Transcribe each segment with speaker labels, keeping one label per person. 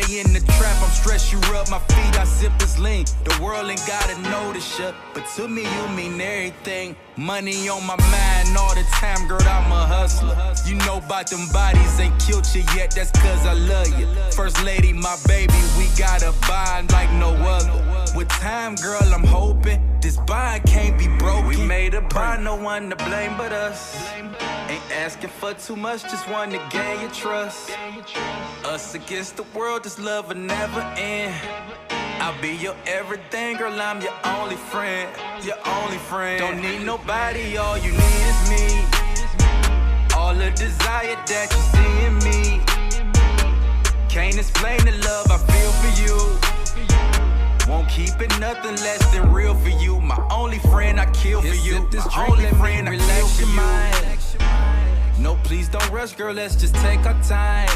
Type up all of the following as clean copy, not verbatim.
Speaker 1: day in the trap, I'm stressed, you rub my feet, I sip this lean. The world ain't gotta notice ya, but to me you mean everything. Money on my mind all the time, girl, I'm a hustler. You know about them bodies, ain't killed you yet, that's cause I love you. First lady, my baby, we got a bond like no other. With time, girl, I'm hoping this bond can't be broken. We made a bond, no one to blame but us. Ain't asking for too much, just want to gain your trust. Us against the world, this love will never end. I'll be your everything, girl, I'm your only friend. Your only friend. Don't need nobody, all you need is me. All the desire that you see in me. Can't explain the love I feel for you. Won't keep it nothing less than real for you. My only friend, I kill for you. My only friend, I kill for you. No, please don't rush, girl, let's just take our time.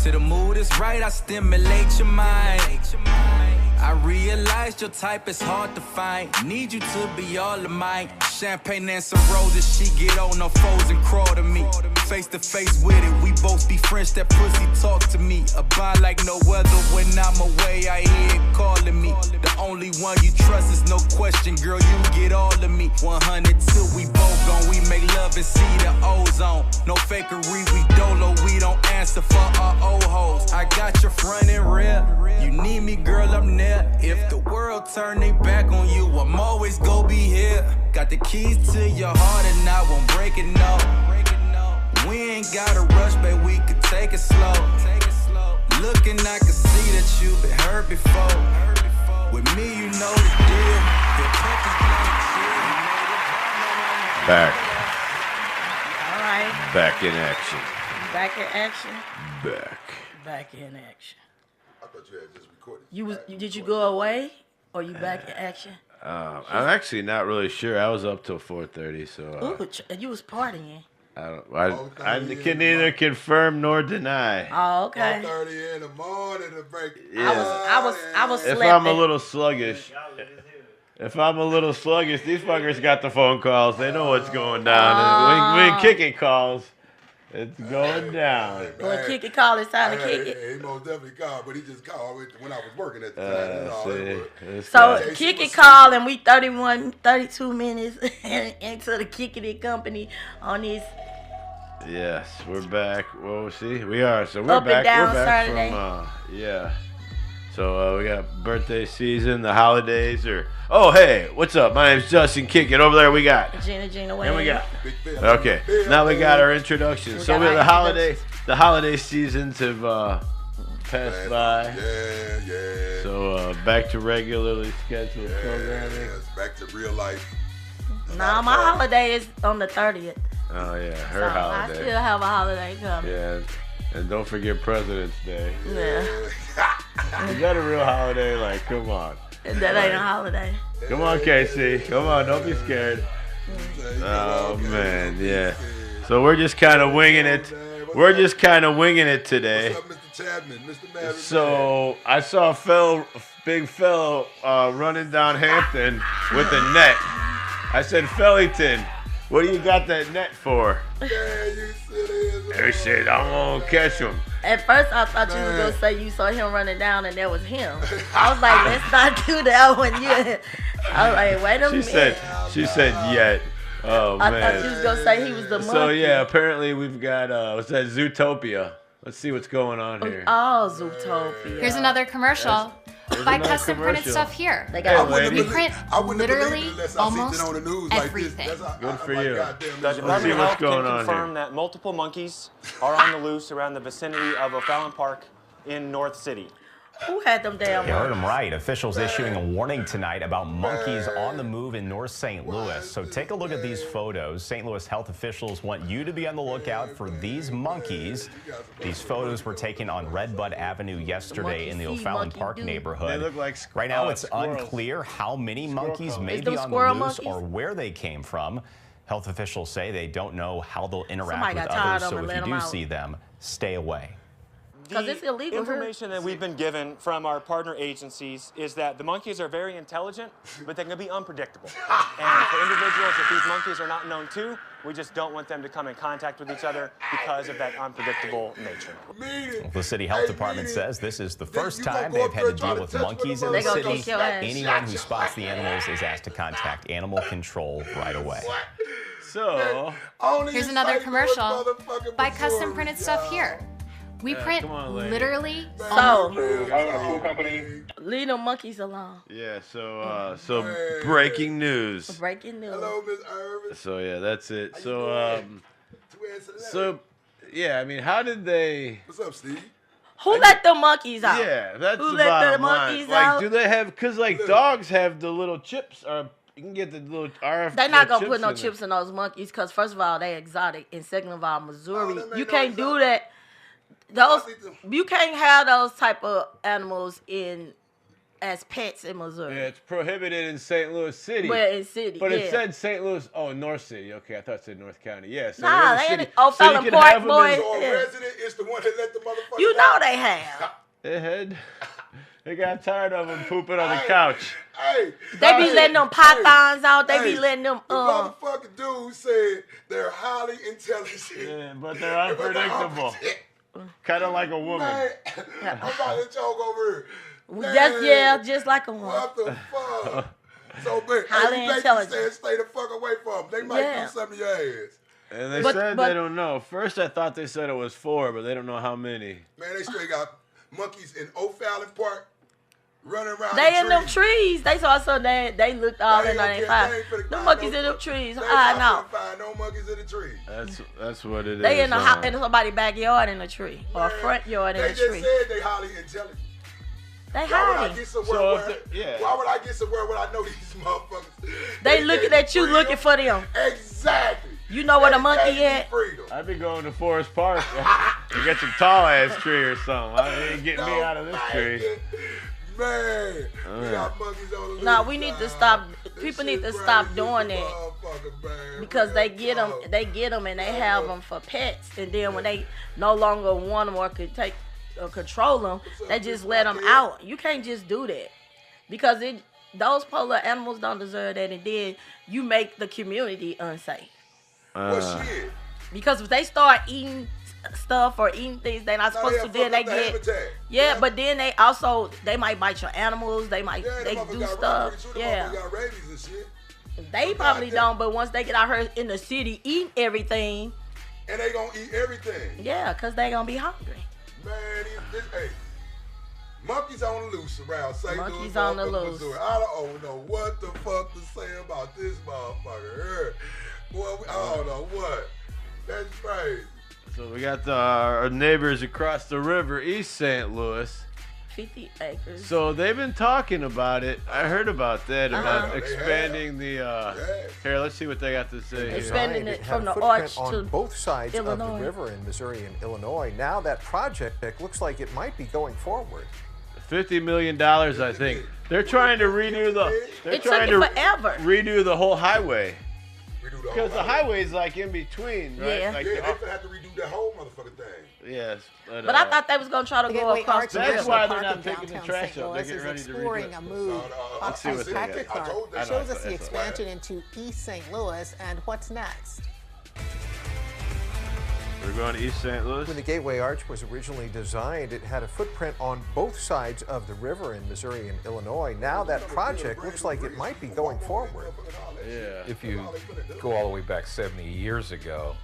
Speaker 1: Till the mood is right, I stimulate your mind. I realized your type is hard to find. Need you to be all of mine. Champagne and some roses, she get on her foes and crawl to me. Face to face with it, we both be friends. That pussy talk to me. A bond like no other. When I'm away, I hear it calling me. The only one you trust is no question, girl, you get all of me. 100 till we both gone. We make love and see the ozone. No fakery, we dolo. We don't answer for our old hoes. I got your front and rear. You need me, girl, I'm there. If the world turn they back on you, I'm always gon' be here. Got the keys to your heart and I won't break it, no. We ain't gotta rush, babe, we could take it slow. Looking, I can see that you've been hurt before. With me, you know the deal.
Speaker 2: Back.
Speaker 3: All right.
Speaker 2: Back in action.
Speaker 3: Back in action.
Speaker 2: Back
Speaker 3: in action.
Speaker 4: I thought you had just recorded.
Speaker 3: Did you go away or you back in action?
Speaker 2: I'm actually not really sure. I was up till 4:30, so.
Speaker 3: Ooh, you was partying.
Speaker 2: I can neither confirm nor deny.
Speaker 3: Oh, okay.
Speaker 4: 4:30 in the morning to break.
Speaker 3: Yeah. I was
Speaker 2: If I'm a little sluggish, these fuckers got the phone calls. They know what's going down. And when Kicking calls, it's going down.
Speaker 3: When Kicking call, it's time to kick it.
Speaker 4: He most definitely called, but he just called when I was working at the time.
Speaker 3: So Kicking call, and we 32 minutes into the Kicking It company on this.
Speaker 2: Yes, we're back. Well, see, we are. So we're
Speaker 3: Up
Speaker 2: back.
Speaker 3: And down
Speaker 2: we're back
Speaker 3: Saturday.
Speaker 2: From, yeah. So we got birthday season, the holidays are. Oh, hey, what's up? My name's Justin Kick It. Over there we got
Speaker 3: Gina
Speaker 2: and we got. Okay, now we got our introduction. So the holiday seasons have passed by.
Speaker 4: Yeah.
Speaker 2: So back to regularly scheduled programming.
Speaker 4: Yes, back to real life.
Speaker 3: Nah, my holiday is on the 30th.
Speaker 2: Oh yeah, her holiday.
Speaker 3: I still have a holiday coming.
Speaker 2: Yeah, and don't forget President's Day.
Speaker 3: Yeah.
Speaker 2: Is that a real holiday? Like, come on.
Speaker 3: That ain't a holiday.
Speaker 2: Come on, Casey. Come on, don't be scared. Oh, man, yeah. So we're just kind of winging it. We're just kind of winging it today.
Speaker 4: What's up, Mr. Chapman? Mr. Maverick?
Speaker 2: So I saw a big fellow running down Hampton with a net. I said, Fellington, what do you got that net for?
Speaker 4: Yeah, you silly.
Speaker 2: He said, I'm going to catch him.
Speaker 3: At first, I thought you was going to say you saw him running down and that was him. I was like, let's not do that when you... I was like, wait a minute.
Speaker 2: She said, yet. Oh, man.
Speaker 3: I thought you was going to say he was the monkey.
Speaker 2: So, yeah, apparently we've got, what's that, Zootopia. Let's see what's going on here.
Speaker 3: Oh, Zootopia.
Speaker 5: Here's another commercial. Buy custom printed stuff here.
Speaker 3: They got
Speaker 5: we print literally almost everything.
Speaker 2: Good for you.
Speaker 6: The Department of Health can confirm that multiple monkeys are on the loose around the vicinity of Ollen Park in North City.
Speaker 3: Who had them damn
Speaker 7: You heard him right. Officials issuing a warning tonight about monkeys on the move in North St. Louis. So take a look at these photos. St. Louis health officials want you to be on the lookout for these monkeys. These photos were taken on Redbud Avenue yesterday in the Ollen Park neighborhood.
Speaker 2: They look like
Speaker 7: right now it's unclear how many monkeys may be on the loose or where they came from. Health officials say they don't know how they'll interact with others, so if you do see them, stay away.
Speaker 3: Because it's illegal.
Speaker 6: Information that we've been given from our partner agencies is that the monkeys are very intelligent, but they can be unpredictable. And for individuals, if these monkeys are not known to, we just don't want them to come in contact with each other because of that unpredictable nature.
Speaker 7: The city health department says this is the first time they've had to deal with monkeys in the city. Anyone who spots the animals is asked to contact animal control right away.
Speaker 2: So,
Speaker 5: here's another commercial. Buy custom printed stuff here. We print literally
Speaker 3: leave them monkeys alone.
Speaker 2: Yeah, so breaking news.
Speaker 3: Breaking news.
Speaker 4: Hello, Miss Irvin.
Speaker 2: So yeah, that's it. So yeah, I mean, how did they?
Speaker 4: What's up, Steve?
Speaker 3: Who let the monkeys out?
Speaker 2: Yeah, that's
Speaker 3: Who
Speaker 2: the
Speaker 3: let
Speaker 2: bottom
Speaker 3: the monkeys
Speaker 2: line.
Speaker 3: out?
Speaker 2: Like, do they have? Because like dogs have the little chips, or you can get the little RF.
Speaker 3: They're not gonna put no
Speaker 2: in
Speaker 3: chips in those monkeys because first of all, they exotic, and second of all, Missouri, you
Speaker 4: no
Speaker 3: can't do
Speaker 4: exotic.
Speaker 3: that. You can't have those type of animals as pets in Missouri.
Speaker 2: Yeah, it's prohibited in St. Louis City.
Speaker 3: But in city,
Speaker 2: But
Speaker 3: yeah.
Speaker 2: it said St. Louis. Oh, North City. Okay, I thought it said North County. Yeah. So
Speaker 3: Nah,
Speaker 2: in the
Speaker 3: they
Speaker 2: city.
Speaker 3: ain't. Oh,
Speaker 2: So you
Speaker 3: Ollen
Speaker 2: can
Speaker 3: Park,
Speaker 2: have them
Speaker 3: boys.
Speaker 4: So a
Speaker 3: Yeah.
Speaker 4: resident is the one that let the motherfucker
Speaker 3: You know they have.
Speaker 2: They got tired of them pooping on the couch.
Speaker 4: Hey,
Speaker 3: They be letting them pythons out. They be letting them.
Speaker 4: The motherfucking dude said they're highly intelligent.
Speaker 2: Yeah, but they're unpredictable. Kind of like a woman.
Speaker 4: Man, I'm about to choke over here.
Speaker 3: Just like a woman.
Speaker 4: What the fuck? So, man,
Speaker 3: Highly
Speaker 4: you
Speaker 3: intelligent.
Speaker 4: said stay the fuck away from them. They might do something to your ass.
Speaker 2: And they
Speaker 3: But
Speaker 2: said they don't know. First, I thought they said it was 4, but they don't know how many.
Speaker 4: Man, they straight got monkeys in Ollen Park running around.
Speaker 3: They in them trees. They saw so they looked all in on their fire. Them monkeys in them trees. I know.
Speaker 4: Find no monkeys in the tree.
Speaker 2: That's what it is.
Speaker 3: They in somebody's backyard in a tree or a front yard in a tree.
Speaker 4: They just said they highly intelligent.
Speaker 3: They
Speaker 4: Why would I
Speaker 3: hiding.
Speaker 4: get somewhere Why would I get somewhere when I know these motherfuckers?
Speaker 3: They looking at you, looking for them.
Speaker 4: Exactly.
Speaker 3: You know where the monkey at?
Speaker 2: I'd be going to Forest Park. You get some tall ass tree or something. I ain't getting me out of this tree.
Speaker 4: Man, we got monkeys on the loose.
Speaker 3: Nah, we need to stop. People need to stop doing that because they get them and they have them for pets, and then when they no longer want them or could take or control them, they just let them out. You can't just do that because those polar animals don't deserve that, and then you make the community unsafe.
Speaker 4: Well, shit.
Speaker 3: Because if they start eating stuff or eating things they're not supposed to, then they get but then they might bite your animals. They might they do stuff. Yeah.
Speaker 4: Got rabies and shit.
Speaker 3: They probably don't, but once they get out here in the city eating everything,
Speaker 4: and they gonna eat everything.
Speaker 3: Yeah, cause they gonna be hungry.
Speaker 4: Man, hey, monkeys on the loose around St. Louis.
Speaker 3: Monkeys on the loose.
Speaker 4: Missouri. I don't know what the fuck to say about this motherfucker. Boy, I don't know what. That's crazy.
Speaker 2: So we got our neighbors across the river, East St. Louis.
Speaker 3: 50 acres.
Speaker 2: So they've been talking about it. I heard about that, about expanding the. Here, let's see what they got to say.
Speaker 3: Expanding it from the arch to
Speaker 8: both sides
Speaker 3: Illinois.
Speaker 8: of the river in Missouri and Illinois. Now that project looks like it might be going forward.
Speaker 2: $50 million, I think. They're trying to redo the.
Speaker 3: It took forever.
Speaker 2: Redo the whole highway. Because the highway's like in between, right?
Speaker 3: Yeah.
Speaker 2: Like
Speaker 4: They're gonna have to redo that whole motherfucking thing.
Speaker 2: Yes.
Speaker 3: But I thought they was gonna try to go across the river.
Speaker 2: That's why they're not picking the trash up. They're getting ready to redo it.
Speaker 9: A move
Speaker 2: Let's see what they
Speaker 9: Patrick
Speaker 2: got.
Speaker 9: Clark shows us the expansion into East St. Louis and what's next.
Speaker 2: We're going to East St. Louis.
Speaker 8: When the Gateway Arch was originally designed, it had a footprint on both sides of the river in Missouri and Illinois. Now that project looks like it might be going forward.
Speaker 2: Yeah.
Speaker 10: If you go all the way back 70 years ago,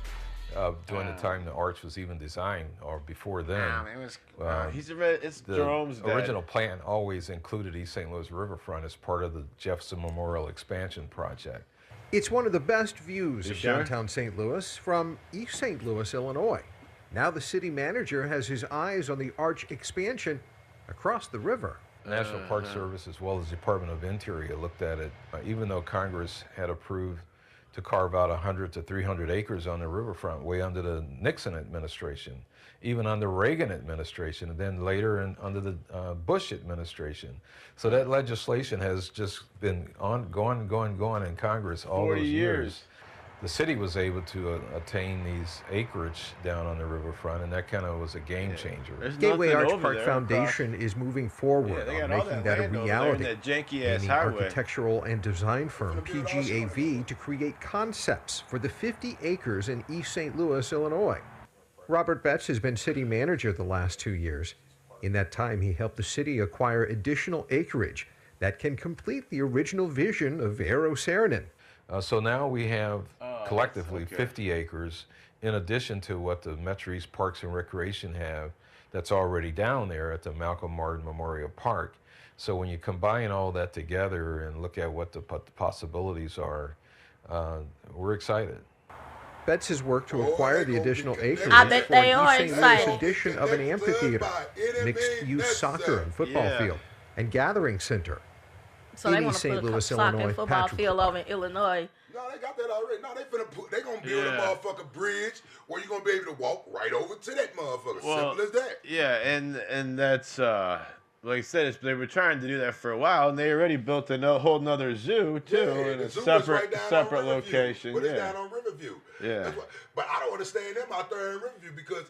Speaker 10: during the time the arch was even designed, or before then,
Speaker 2: it's Jerome's
Speaker 10: the original plan always included East St. Louis riverfront as part of the Jefferson Memorial Expansion Project.
Speaker 8: It's one of the best views of downtown St. Louis from East St. Louis, Illinois. Now the city manager has his eyes on the arch expansion across the river.
Speaker 10: The National Park Service, as well as the Department of Interior, looked at it. Even though Congress had approved to carve out 100 to 300 acres on the riverfront way under the Nixon administration, even under Reagan administration, and then later under the Bush administration. So that legislation has just been going in Congress all those years. the city was able to attain these acreage down on the riverfront, and that kind of was a game changer.
Speaker 8: Gateway Arch Park Foundation is moving forward on making that a reality, aiming architectural and design firm PGAV to create concepts for the 50 acres in East St. Louis, Illinois. Robert Betts has been city manager the last 2 years. In that time, he helped the city acquire additional acreage that can complete the original vision of Eero Saarinen.
Speaker 10: So now we have collectively 50 acres in addition to what the Metro East Parks and Recreation have that's already down there at the Malcolm Martin Memorial Park. So when you combine all that together and look at what the possibilities are, we're excited.
Speaker 8: Betts has worked to acquire the additional acreage
Speaker 3: I bet
Speaker 8: for
Speaker 3: they
Speaker 8: an
Speaker 3: are
Speaker 8: East St. Louis
Speaker 3: excited.
Speaker 8: edition of an amphitheater, mixed-use soccer and football field, and gathering center.
Speaker 3: So they
Speaker 8: in
Speaker 3: want
Speaker 8: East
Speaker 3: to
Speaker 8: St.
Speaker 3: put a
Speaker 8: Louis,
Speaker 3: soccer and
Speaker 8: Illinois,
Speaker 3: football
Speaker 8: Patrick.
Speaker 3: field over in Illinois.
Speaker 4: No, they got that already. No, they gonna build a motherfucking bridge where you're gonna be able to walk right over to that motherfucker. Simple as that.
Speaker 2: Yeah, and that's like I said, they were trying to do that for a while, and they already built a whole nother zoo too in a separate location.
Speaker 4: But it's down on Riverview.
Speaker 2: Yeah.
Speaker 4: But I don't understand them out there in Riverview because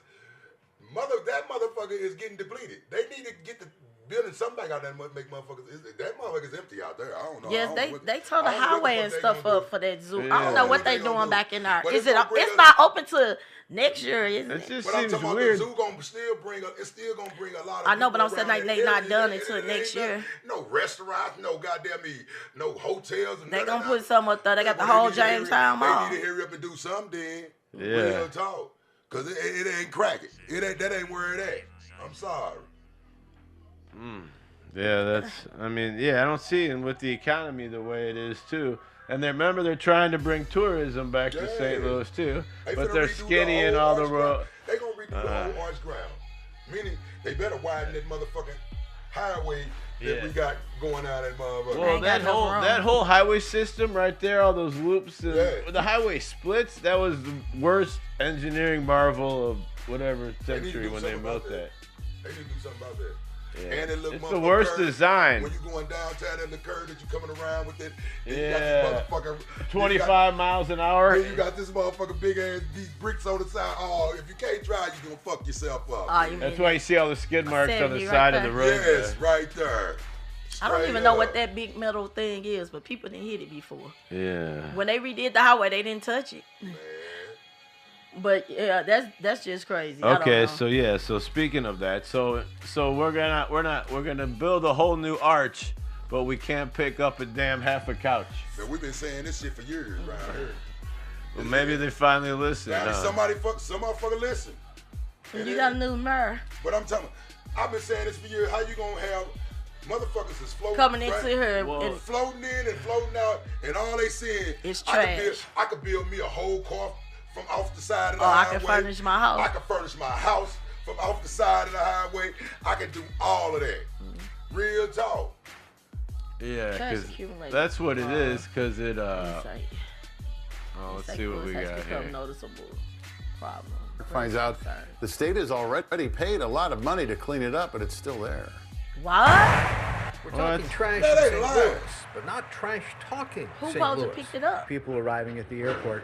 Speaker 4: that motherfucker is getting depleted. They need to get the building something out there and make motherfuckers. That motherfucker's empty out there. I don't know.
Speaker 3: Yes, they tore the highway and stuff up for that zoo. I don't know what they doing back in there.
Speaker 4: But
Speaker 3: Is it? It's not open to next year, isn't it?
Speaker 2: just
Speaker 4: But I'm
Speaker 2: seems
Speaker 4: talking
Speaker 2: weird.
Speaker 4: about the zoo gonna still bring it's still gonna bring a lot of
Speaker 3: I know, but I'm
Speaker 4: people
Speaker 3: saying like
Speaker 4: around
Speaker 3: they
Speaker 4: that
Speaker 3: not
Speaker 4: area.
Speaker 3: done
Speaker 4: It
Speaker 3: until
Speaker 4: ain't
Speaker 3: next year.
Speaker 4: No restaurants, no goddamn no hotels. And
Speaker 3: They
Speaker 4: none
Speaker 3: gonna
Speaker 4: of
Speaker 3: put
Speaker 4: that.
Speaker 3: something up there. They got the
Speaker 4: They
Speaker 3: whole
Speaker 4: need to hurry-
Speaker 3: Jamestown Mall.
Speaker 4: They need to hurry up and do something.
Speaker 2: Yeah.
Speaker 4: Real talk. Cause it ain't cracking. That ain't where it at. I'm sorry.
Speaker 2: Yeah, I don't see it with the economy the way it is too. And remember, they're trying to bring tourism back to St. Louis too, but they're skinnying all the road.
Speaker 4: They gonna redo the whole arch ground. Meaning they better widen that motherfucking highway that we got going out that motherfucker.
Speaker 2: Well, that whole highway system right there, all those loops, and the highway splits. That was the worst engineering marvel of whatever century when they built that.
Speaker 4: They need to do something about that.
Speaker 2: Yeah.
Speaker 4: And it
Speaker 2: It's the worst
Speaker 4: curve,
Speaker 2: design.
Speaker 4: When you're going downtown and the curve that you're coming around with it.
Speaker 2: Yeah.
Speaker 4: You got this
Speaker 2: 25 miles an hour.
Speaker 4: Then you got this motherfucking big ass these bricks on the side. Oh, if you can't drive, you're gonna fuck yourself up.
Speaker 2: That's why you see all the skid marks on the side of the road.
Speaker 4: Yes, right there.
Speaker 3: I don't even know what that big metal thing is, but people didn't hit it before.
Speaker 2: Yeah.
Speaker 3: When they redid the highway, they didn't touch it. But yeah, that's just crazy.
Speaker 2: Okay, so speaking of that, so we're gonna build a whole new arch, but we can't pick up a damn half a couch.
Speaker 4: Man, we've been saying this shit for years around here.
Speaker 2: Well, maybe they finally listen.
Speaker 4: Somebody fucking listen.
Speaker 3: You got a new mayor.
Speaker 4: But I'm telling you, I've been saying this for years. How you gonna have motherfuckers is floating
Speaker 3: coming into here
Speaker 4: and floating in and floating out, and all they seeing
Speaker 3: is trash.
Speaker 4: I could build me a whole car from off the side of the highway.
Speaker 3: I can furnish my house.
Speaker 4: I can furnish my house from off the side of the highway. I can do all of that. Real talk.
Speaker 2: Yeah, because that's what it is. Because it let's see what we got here.
Speaker 3: Noticeable problem.
Speaker 11: Finds out the state has already paid a lot of money to clean it up, but it's still there.
Speaker 3: What?
Speaker 8: We're talking trash
Speaker 4: That
Speaker 8: in
Speaker 4: ain't
Speaker 8: St.
Speaker 4: lying.
Speaker 8: Louis, but not trash talking
Speaker 3: Who
Speaker 8: St.
Speaker 3: supposed to
Speaker 8: Louis.
Speaker 3: pick it up?
Speaker 12: People arriving at the airport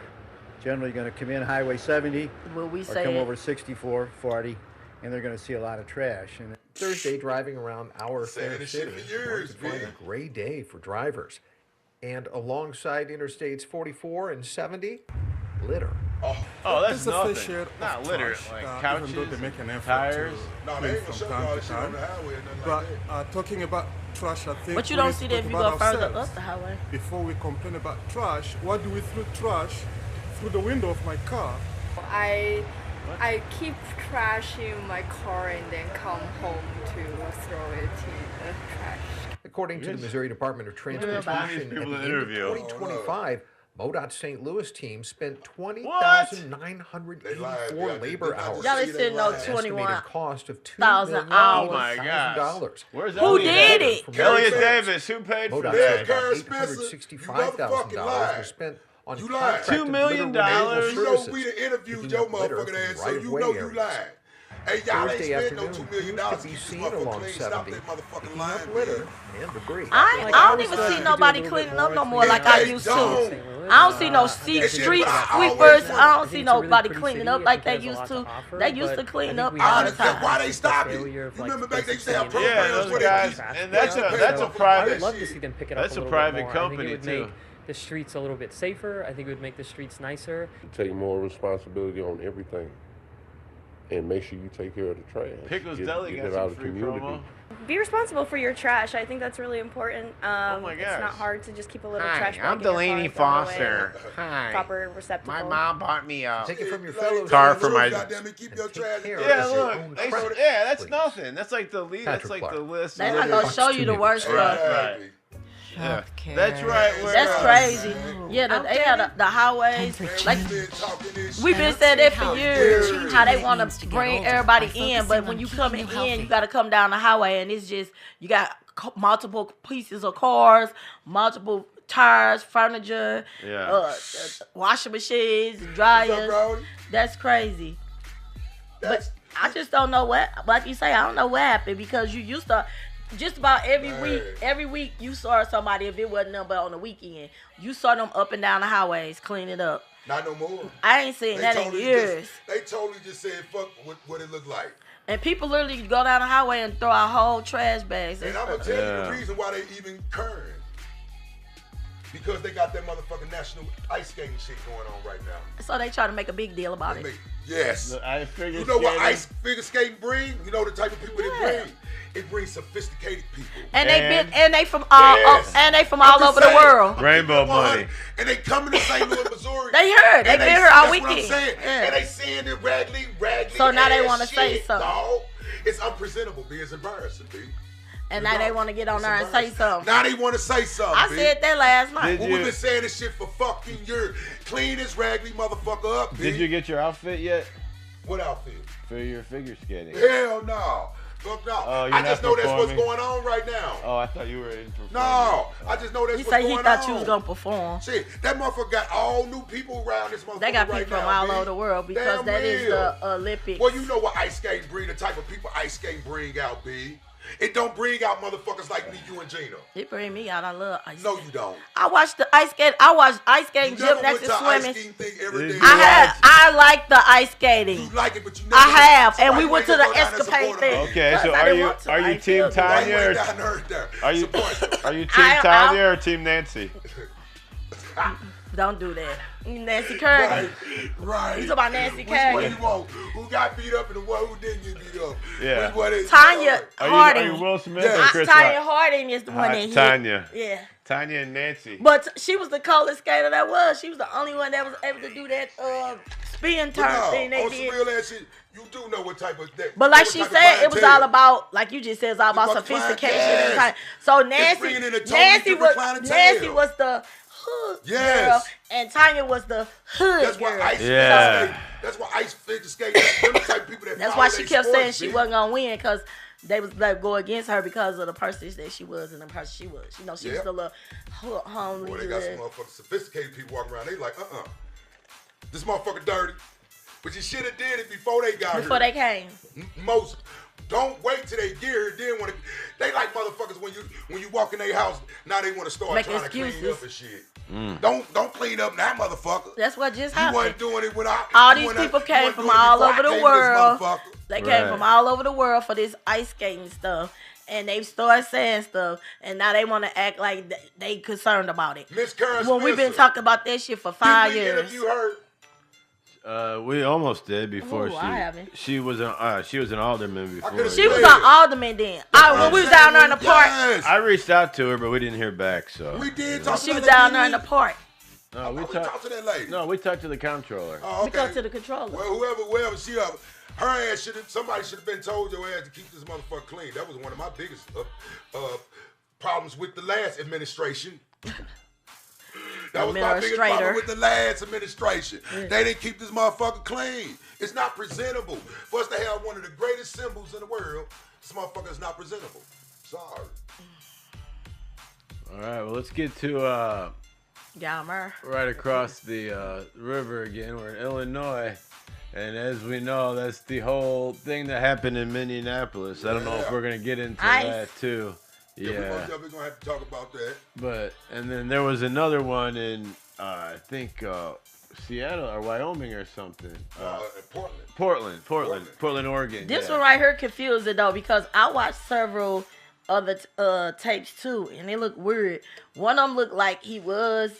Speaker 12: generally going to come in Highway 70
Speaker 3: Will we
Speaker 12: or
Speaker 3: say
Speaker 12: come
Speaker 3: it?
Speaker 12: over 64, 40, and they're going to see a lot of trash. And
Speaker 8: Thursday, driving around our
Speaker 4: Saying
Speaker 8: fair
Speaker 4: this shit
Speaker 8: city,
Speaker 4: for years,
Speaker 8: to find
Speaker 4: man.
Speaker 8: a gray day for drivers. And alongside Interstates 44 and 70, litter.
Speaker 2: Oh, that's
Speaker 13: It's a fair
Speaker 2: nothing.
Speaker 13: share of
Speaker 2: Not litter,
Speaker 13: trash,
Speaker 2: like
Speaker 13: even though
Speaker 2: couches,
Speaker 13: they make an effort
Speaker 2: tires.
Speaker 4: No, they
Speaker 13: clean
Speaker 4: ain't gonna
Speaker 13: from
Speaker 4: show you all
Speaker 13: time
Speaker 4: this
Speaker 13: to
Speaker 4: shit on
Speaker 13: time.
Speaker 4: the highway and nothing
Speaker 13: But
Speaker 4: like that.
Speaker 13: talking about trash, I think
Speaker 3: But you
Speaker 13: we
Speaker 3: don't
Speaker 13: need
Speaker 3: see
Speaker 13: to
Speaker 3: that if
Speaker 13: talk
Speaker 3: you go
Speaker 13: about
Speaker 3: further
Speaker 13: ourselves.
Speaker 3: up the highway.
Speaker 13: Before we complain about trash, why do we throw trash through the window of my car?
Speaker 14: I keep trash in my car and then come home to throw it in the trash.
Speaker 8: According to the Missouri Department of Transportation, at the end of 2025, MoDOT St. Louis team spent 20,984 labor hours.
Speaker 3: Y'all still know
Speaker 8: Estimated
Speaker 3: 21,000
Speaker 8: cost of
Speaker 3: hours.
Speaker 2: Oh my gosh. Where's
Speaker 3: Who did it?
Speaker 2: Elliot Davis. Who paid for
Speaker 8: MoDOT
Speaker 2: that?
Speaker 8: said about $865,000 was spent on
Speaker 4: You lied.
Speaker 8: contracted
Speaker 2: $2 million?
Speaker 8: litter removal
Speaker 4: You know
Speaker 8: services,
Speaker 4: we done interviewed
Speaker 8: picking
Speaker 4: your
Speaker 8: up litter
Speaker 4: motherfucking
Speaker 8: from
Speaker 4: ass, so you
Speaker 8: right-of-way
Speaker 4: know you
Speaker 8: areas.
Speaker 4: lied. Hey, y'all ain't
Speaker 8: Thursday
Speaker 4: spent no
Speaker 8: afternoon,
Speaker 4: $2 million
Speaker 8: crews
Speaker 4: to
Speaker 8: could be
Speaker 4: keep this
Speaker 8: seen
Speaker 4: motherfucker
Speaker 8: along
Speaker 4: clean. Stop
Speaker 8: 70,
Speaker 4: that motherfucking
Speaker 8: picking
Speaker 4: line,
Speaker 8: up litter
Speaker 4: man.
Speaker 8: and debris.
Speaker 3: I don't even see nobody cleaning up no more like I used to. I don't see no street sweepers. I don't see nobody cleaning up like they used to. They used to clean up all the time.
Speaker 4: Why they stopped it? You remember back they used to have programs
Speaker 2: those guys, and that's a private.
Speaker 15: I would love to see them pick it up
Speaker 2: That's
Speaker 15: a
Speaker 2: a
Speaker 15: little
Speaker 2: private
Speaker 15: bit more.
Speaker 2: company
Speaker 15: I think it would make the streets a little bit safer. I think it would make the streets nicer.
Speaker 16: Take more responsibility on everything, and make sure you take care of the trash.
Speaker 2: Pickles
Speaker 16: get,
Speaker 2: Deli
Speaker 16: get
Speaker 2: got
Speaker 16: it
Speaker 2: some
Speaker 16: out of the
Speaker 2: free
Speaker 16: community.
Speaker 2: promo.
Speaker 17: Be responsible for your trash. I think that's really important.
Speaker 2: Oh my
Speaker 17: It's
Speaker 2: gosh.
Speaker 17: not hard to just keep a little
Speaker 18: Hi,
Speaker 17: trash bag
Speaker 18: I'm
Speaker 17: in your car
Speaker 18: Delaney
Speaker 17: and throw it away
Speaker 18: Foster.
Speaker 17: in
Speaker 18: Hi.
Speaker 17: proper receptacle.
Speaker 18: My mom bought me a
Speaker 8: Take it from your fellow
Speaker 18: car for my.
Speaker 4: Keep your trash.
Speaker 2: Yeah, look. That's nothing. That's like the lead. That's like the list.
Speaker 3: They're not gonna show you the worst stuff.
Speaker 2: Right. Yeah. That's right.
Speaker 3: That's crazy. Yeah, they had the highways. Like we've been saying that for years. How they want to bring everybody in, but when you coming in, you got to come down the highway, and it's just you got multiple pieces of cars, multiple tires, furniture, washing machines, dryers. That's crazy. But I just don't know what. Like you say, I don't know what happened because you used to. Just about every week you saw somebody, if it wasn't nothing but on the weekend, you saw them up and down the highways cleaning up.
Speaker 4: Not no more.
Speaker 3: I ain't seen that in years.
Speaker 4: They totally just said fuck what it looked like.
Speaker 3: And people literally go down the highway and throw out whole trash bags.
Speaker 4: And I'm gonna tell you the reason why they even current. Because they got that motherfucking national ice skating shit going on right now.
Speaker 3: So they try to make a big deal about it.
Speaker 4: Yes. You know what ice figure skating bring? You know the type of people it bring? It brings sophisticated people.
Speaker 3: And they from all over the world.
Speaker 2: Rainbow money.
Speaker 4: And they coming to St. Louis, Missouri.
Speaker 3: They heard. They been here all weekend.
Speaker 4: That's what I'm saying. And they saying it raggedy.
Speaker 3: So now they want to say something.
Speaker 4: Dog. It's unpresentable. It's embarrassing, B.
Speaker 3: And now they want to get on there and say something.
Speaker 4: Now they want to say something.
Speaker 3: I said that last night.
Speaker 4: We've been saying this shit for fucking years. Clean this raggedy motherfucker up, B.
Speaker 2: Did you get your outfit yet?
Speaker 4: What outfit?
Speaker 2: For your figure skating.
Speaker 4: Hell no. Fuck no. I just know that's what's going on right now.
Speaker 2: Oh, I thought you were in performing.
Speaker 4: No, I just know that's what's going on.
Speaker 3: He thought you was going to perform.
Speaker 4: Shit, that motherfucker got all new people around this motherfucker.
Speaker 3: They got people
Speaker 4: right
Speaker 3: from
Speaker 4: now,
Speaker 3: all over the world because
Speaker 4: Damn
Speaker 3: that
Speaker 4: real.
Speaker 3: is the Olympics.
Speaker 4: Well, you know what ice skating bring, the type of people ice skating bring out, B. It don't bring out motherfuckers like me, you, and Gina.
Speaker 3: It bring me out. I love ice
Speaker 4: No,
Speaker 3: skating.
Speaker 4: you don't.
Speaker 3: I watched the ice skate. I watched ice skating,
Speaker 4: You never
Speaker 3: gymnastics,
Speaker 4: went to
Speaker 3: swimming.
Speaker 4: ice skating thing every day.
Speaker 3: I like the ice skating.
Speaker 4: You like it, but you never.
Speaker 3: I have, and
Speaker 4: Somebody
Speaker 3: we went to
Speaker 4: ain't
Speaker 3: the
Speaker 4: gonna go down there and
Speaker 3: escapade
Speaker 4: support
Speaker 3: thing.
Speaker 2: Okay, so are you Team Tanya or are you Team Tanya or Team Nancy?
Speaker 3: Don't do that. Nancy Kerrigan.
Speaker 4: Right.
Speaker 3: You talking about Nancy
Speaker 4: Which
Speaker 3: Kerrigan?
Speaker 4: one you want? Who got beat up and the one who didn't get beat up?
Speaker 2: Yeah.
Speaker 4: Which one is
Speaker 3: Tanya Harding.
Speaker 2: Are you Will Smith or Chris
Speaker 3: Tanya
Speaker 2: Rock?
Speaker 3: Harding is the one that hit.
Speaker 2: Tanya.
Speaker 3: Yeah.
Speaker 2: Tanya and Nancy.
Speaker 3: But she was the coldest skater that was. She was the only one that was able to do that spin turn thing they
Speaker 4: on
Speaker 3: did.
Speaker 4: some real ass shit, you do know what type of that.
Speaker 3: But like she said, it was all about, like you just said, it's all about sophistication and time. So Nancy was the hood girl, and Tanya was the hood
Speaker 4: That's
Speaker 3: girl.
Speaker 4: why ice that's why ice figure skate. Them the type of people that
Speaker 3: That's
Speaker 4: follow
Speaker 3: why she
Speaker 4: they
Speaker 3: kept saying
Speaker 4: sports,
Speaker 3: she
Speaker 4: B.
Speaker 3: wasn't gonna win because they was like go against her because of the person that she was and the person she was. You know, she was the little homely.
Speaker 4: Boy, they got some motherfucking sophisticated people walking around. They like, this motherfucker dirty. But you should have did it before they got here.
Speaker 3: Before they came.
Speaker 4: Most don't wait till they get here. Then when they like motherfuckers when you walk in their house, now they want to start
Speaker 3: Make
Speaker 4: trying
Speaker 3: excuses.
Speaker 4: to clean up and shit. Don't clean up now, motherfucker.
Speaker 3: That's what just
Speaker 4: You
Speaker 3: happened.
Speaker 4: wasn't doing it when
Speaker 3: All these people came from all over the world. They came
Speaker 4: Right.
Speaker 3: from all over the world for this ice skating stuff. And they started saying stuff, and now they want to act like they concerned about it.
Speaker 4: Miss Karen
Speaker 3: When we've been
Speaker 4: Spencer.
Speaker 3: talking about that shit for 5
Speaker 4: Did we
Speaker 3: years.
Speaker 4: interview her?
Speaker 2: We almost did before
Speaker 3: Ooh, I haven't.
Speaker 2: she was an alderman before.
Speaker 3: She was an alderman then. When we was down there in the park.
Speaker 2: I reached out to her, but we didn't hear back. So
Speaker 4: We did talk
Speaker 3: She
Speaker 4: to
Speaker 3: was
Speaker 4: that
Speaker 3: down
Speaker 4: lady.
Speaker 3: there in the park.
Speaker 2: no, we
Speaker 4: talked to that lady.
Speaker 2: No, we talked to the comptroller.
Speaker 4: Oh,
Speaker 3: We
Speaker 4: okay.
Speaker 3: go to the controller.
Speaker 4: Well, whoever she up, her ass somebody should have been told your ass to keep this motherfucker clean. That was one of my biggest problems with the last administration. That was my biggest problem with the last administration. They didn't keep this motherfucker clean. It's not presentable. For us to have one of the greatest symbols in the world, this motherfucker is not presentable. Sorry.
Speaker 2: All right, well, let's get to
Speaker 3: Yammer.
Speaker 2: right across the river again. We're in Illinois. And as we know, that's the whole thing that happened in Minneapolis. I don't know if we're going to get into that, too.
Speaker 4: Yeah. We're definitely going to have to talk about that.
Speaker 2: And then there was another one in, I think, Seattle or Wyoming or something. Portland, Oregon.
Speaker 3: This one right here confused it, though, because I watched several other tapes, too, and they look weird. One of them looked like he was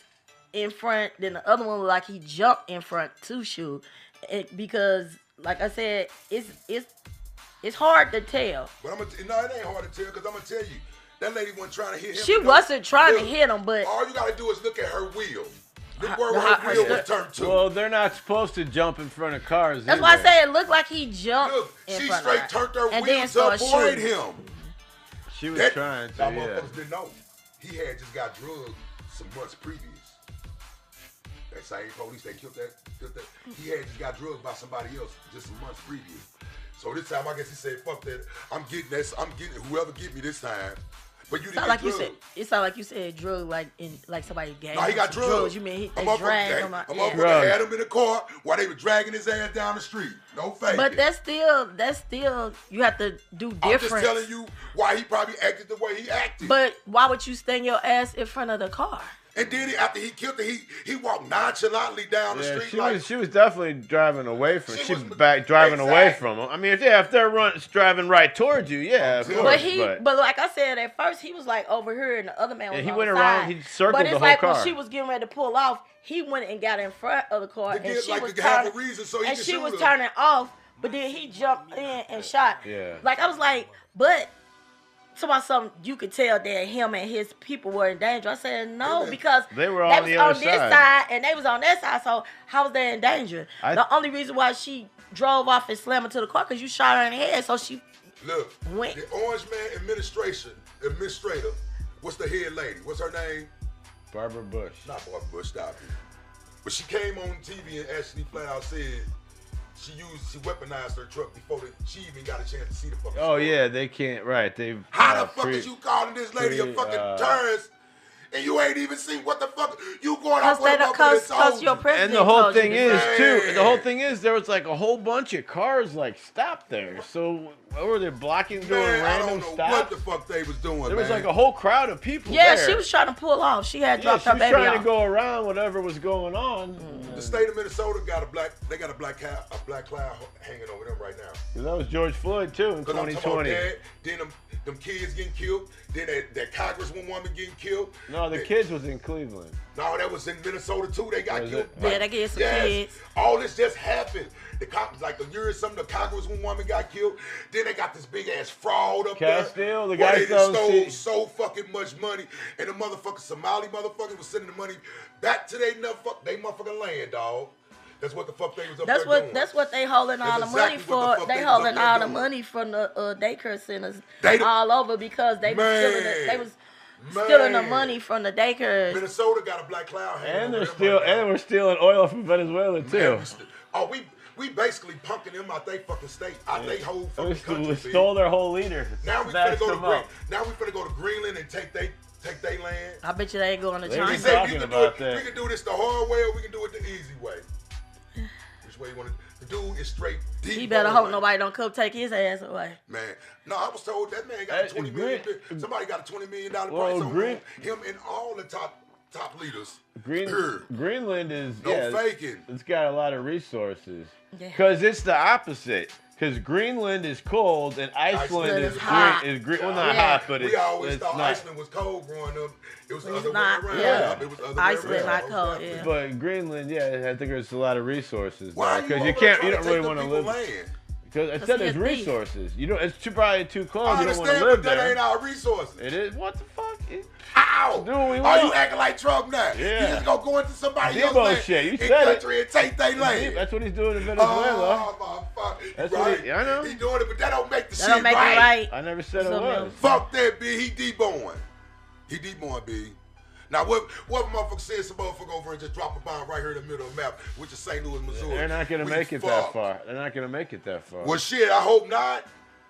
Speaker 3: in front, then the other one looked like he jumped in front to shoot. Because, like I said, it's hard to tell.
Speaker 4: But it ain't hard to tell because I'm gonna tell you, that lady wasn't trying to hit him.
Speaker 3: She wasn't trying to hit him, but
Speaker 4: all you gotta do is look at her wheel. Look where her wheel was turned to.
Speaker 2: Well, they're not supposed to jump in front of cars.
Speaker 3: That's why I say it looked like he jumped.
Speaker 4: She straight turned her wheel to avoid him.
Speaker 2: She was trying to.
Speaker 4: Motherfuckers didn't know. He had just got drugged some months previous. That same police, they killed that. He had just got drugged by somebody else just some months previous. So this time, I guess he said, "Fuck that! I'm getting whoever get me this time." But you didn't get drugged.
Speaker 3: It sounded like you said drug, like somebody gave.
Speaker 4: No, he got drugged.
Speaker 3: You mean they dragged him out?
Speaker 4: A motherfucker had him in the car while they were dragging his ass down the street. No fake.
Speaker 3: But that's still you have to do different.
Speaker 4: I'm just telling you why he probably acted the way he acted.
Speaker 3: But why would you stand your ass in front of the car?
Speaker 4: And then after he killed her, he walked nonchalantly down the street.
Speaker 2: She was definitely driving away from him. She was driving away from him. I mean, if they're driving right towards you, yeah, of course.
Speaker 3: But like I said, at first he was like over here, and the other man was on
Speaker 2: he went
Speaker 3: the
Speaker 2: around.
Speaker 3: side.
Speaker 2: He circled the whole car.
Speaker 3: But it's like when she was getting ready to pull off, he went and got in front of the car, and she was turning off. But then he jumped in and shot.
Speaker 2: Yeah.
Speaker 3: Like I was like, but. About something you could tell that him and his people were in danger. I said no because
Speaker 2: they were on the other
Speaker 3: this side and they was on that side. So how was they in danger? The only reason why she drove off and slammed into the car because you shot her in the head. So she went.
Speaker 4: The Orange Man administrator. What's the head lady? What's her name?
Speaker 2: Barbara Bush.
Speaker 4: Not Barbara Bush. Stop it. But she came on TV and actually flat out said. She weaponized her truck before she even got a chance to see the fucking story.
Speaker 2: Yeah, they can't, right.
Speaker 4: How the fuck is you calling this lady a fucking terrorist and you ain't even seen what the fuck you going off with
Speaker 3: your president.
Speaker 2: And the whole thing is, there was like a whole bunch of cars like stopped there. So what were they blocking, doing random stops?
Speaker 4: What the fuck they was doing,
Speaker 2: There was like a whole crowd of people
Speaker 3: there.
Speaker 2: she
Speaker 3: was trying to pull off. She had dropped her baby off.
Speaker 2: She was trying to go around whatever was going on.
Speaker 4: The state of Minnesota got a black cloud hanging over them right now.
Speaker 2: That was George Floyd too in 2020.
Speaker 4: Then them kids getting killed. Then that congresswoman woman getting killed.
Speaker 2: No, the kids was in Cleveland.
Speaker 4: No, that was in Minnesota too. They got killed.
Speaker 3: Yeah, they get some kids.
Speaker 4: All this just happened. The cops, like a year or something, the congresswoman woman got killed. Then they got this big ass fraud up
Speaker 2: Castile,
Speaker 4: there.
Speaker 2: The guy
Speaker 4: they stole so fucking much money, and the motherfucking Somali motherfuckers was sending the money back to they motherfucking land, dog. That's what the fuck they was up there doing.
Speaker 3: That's what they holding all the money for. They holding all the money from the daycare centers all over because they was stealing it. They was stealing the money from the daycares.
Speaker 4: Minnesota got a black cloud hanging
Speaker 2: and we're stealing oil from Venezuela too.
Speaker 4: We basically punking them out they fucking state, out they whole fucking country.
Speaker 2: We stole their whole leader.
Speaker 4: Now we finna go to Greenland and take they land.
Speaker 3: I bet you they ain't going to China.
Speaker 4: We can do this the hard way or we can do it the easy way. Which way you want to do is straight deep.
Speaker 3: He better hope nobody don't come take his ass away.
Speaker 4: Man, no, I was told that man got $20 million. Somebody got a $20 million price on him and all the top leaders.
Speaker 2: Greenland is
Speaker 4: faking.
Speaker 2: It's got a lot of resources because it's the opposite. Because Greenland is cold and Iceland is
Speaker 3: hot.
Speaker 2: Well, not hot, but
Speaker 4: we always thought
Speaker 2: not.
Speaker 4: Iceland was cold growing up. It was the other way around.
Speaker 3: Yeah.
Speaker 4: It was the other
Speaker 3: Iceland
Speaker 4: way around.
Speaker 3: not cold. Yeah.
Speaker 2: But Greenland, I think there's a lot of resources.
Speaker 4: Why?
Speaker 2: Because you don't really want to live. Because I said there's resources. It's probably too close. You don't want to live there.
Speaker 4: That ain't our resources.
Speaker 2: It is. What the fuck?
Speaker 4: Ow!
Speaker 2: Do what we want.
Speaker 4: Are you acting like Trump now?
Speaker 2: Yeah.
Speaker 4: You just gonna go into somebody else's land
Speaker 2: shit. You
Speaker 4: in
Speaker 2: said
Speaker 4: country and take their land.
Speaker 2: That's what he's doing in Venezuela.
Speaker 4: Oh my fuck!
Speaker 2: That's
Speaker 4: right.
Speaker 2: I know.
Speaker 4: He's doing it, but that don't make the
Speaker 3: That
Speaker 4: shit
Speaker 3: don't make it right.
Speaker 2: I never said it was.
Speaker 4: Fuck that, B. He deborn. He deborn, B. Now, what motherfucker said some motherfucker over and just drop a bomb right here in the middle of the map, which is St. Louis, Missouri.
Speaker 2: They're not gonna make it that far. They're not gonna make it that far.
Speaker 4: Well, shit, I hope not.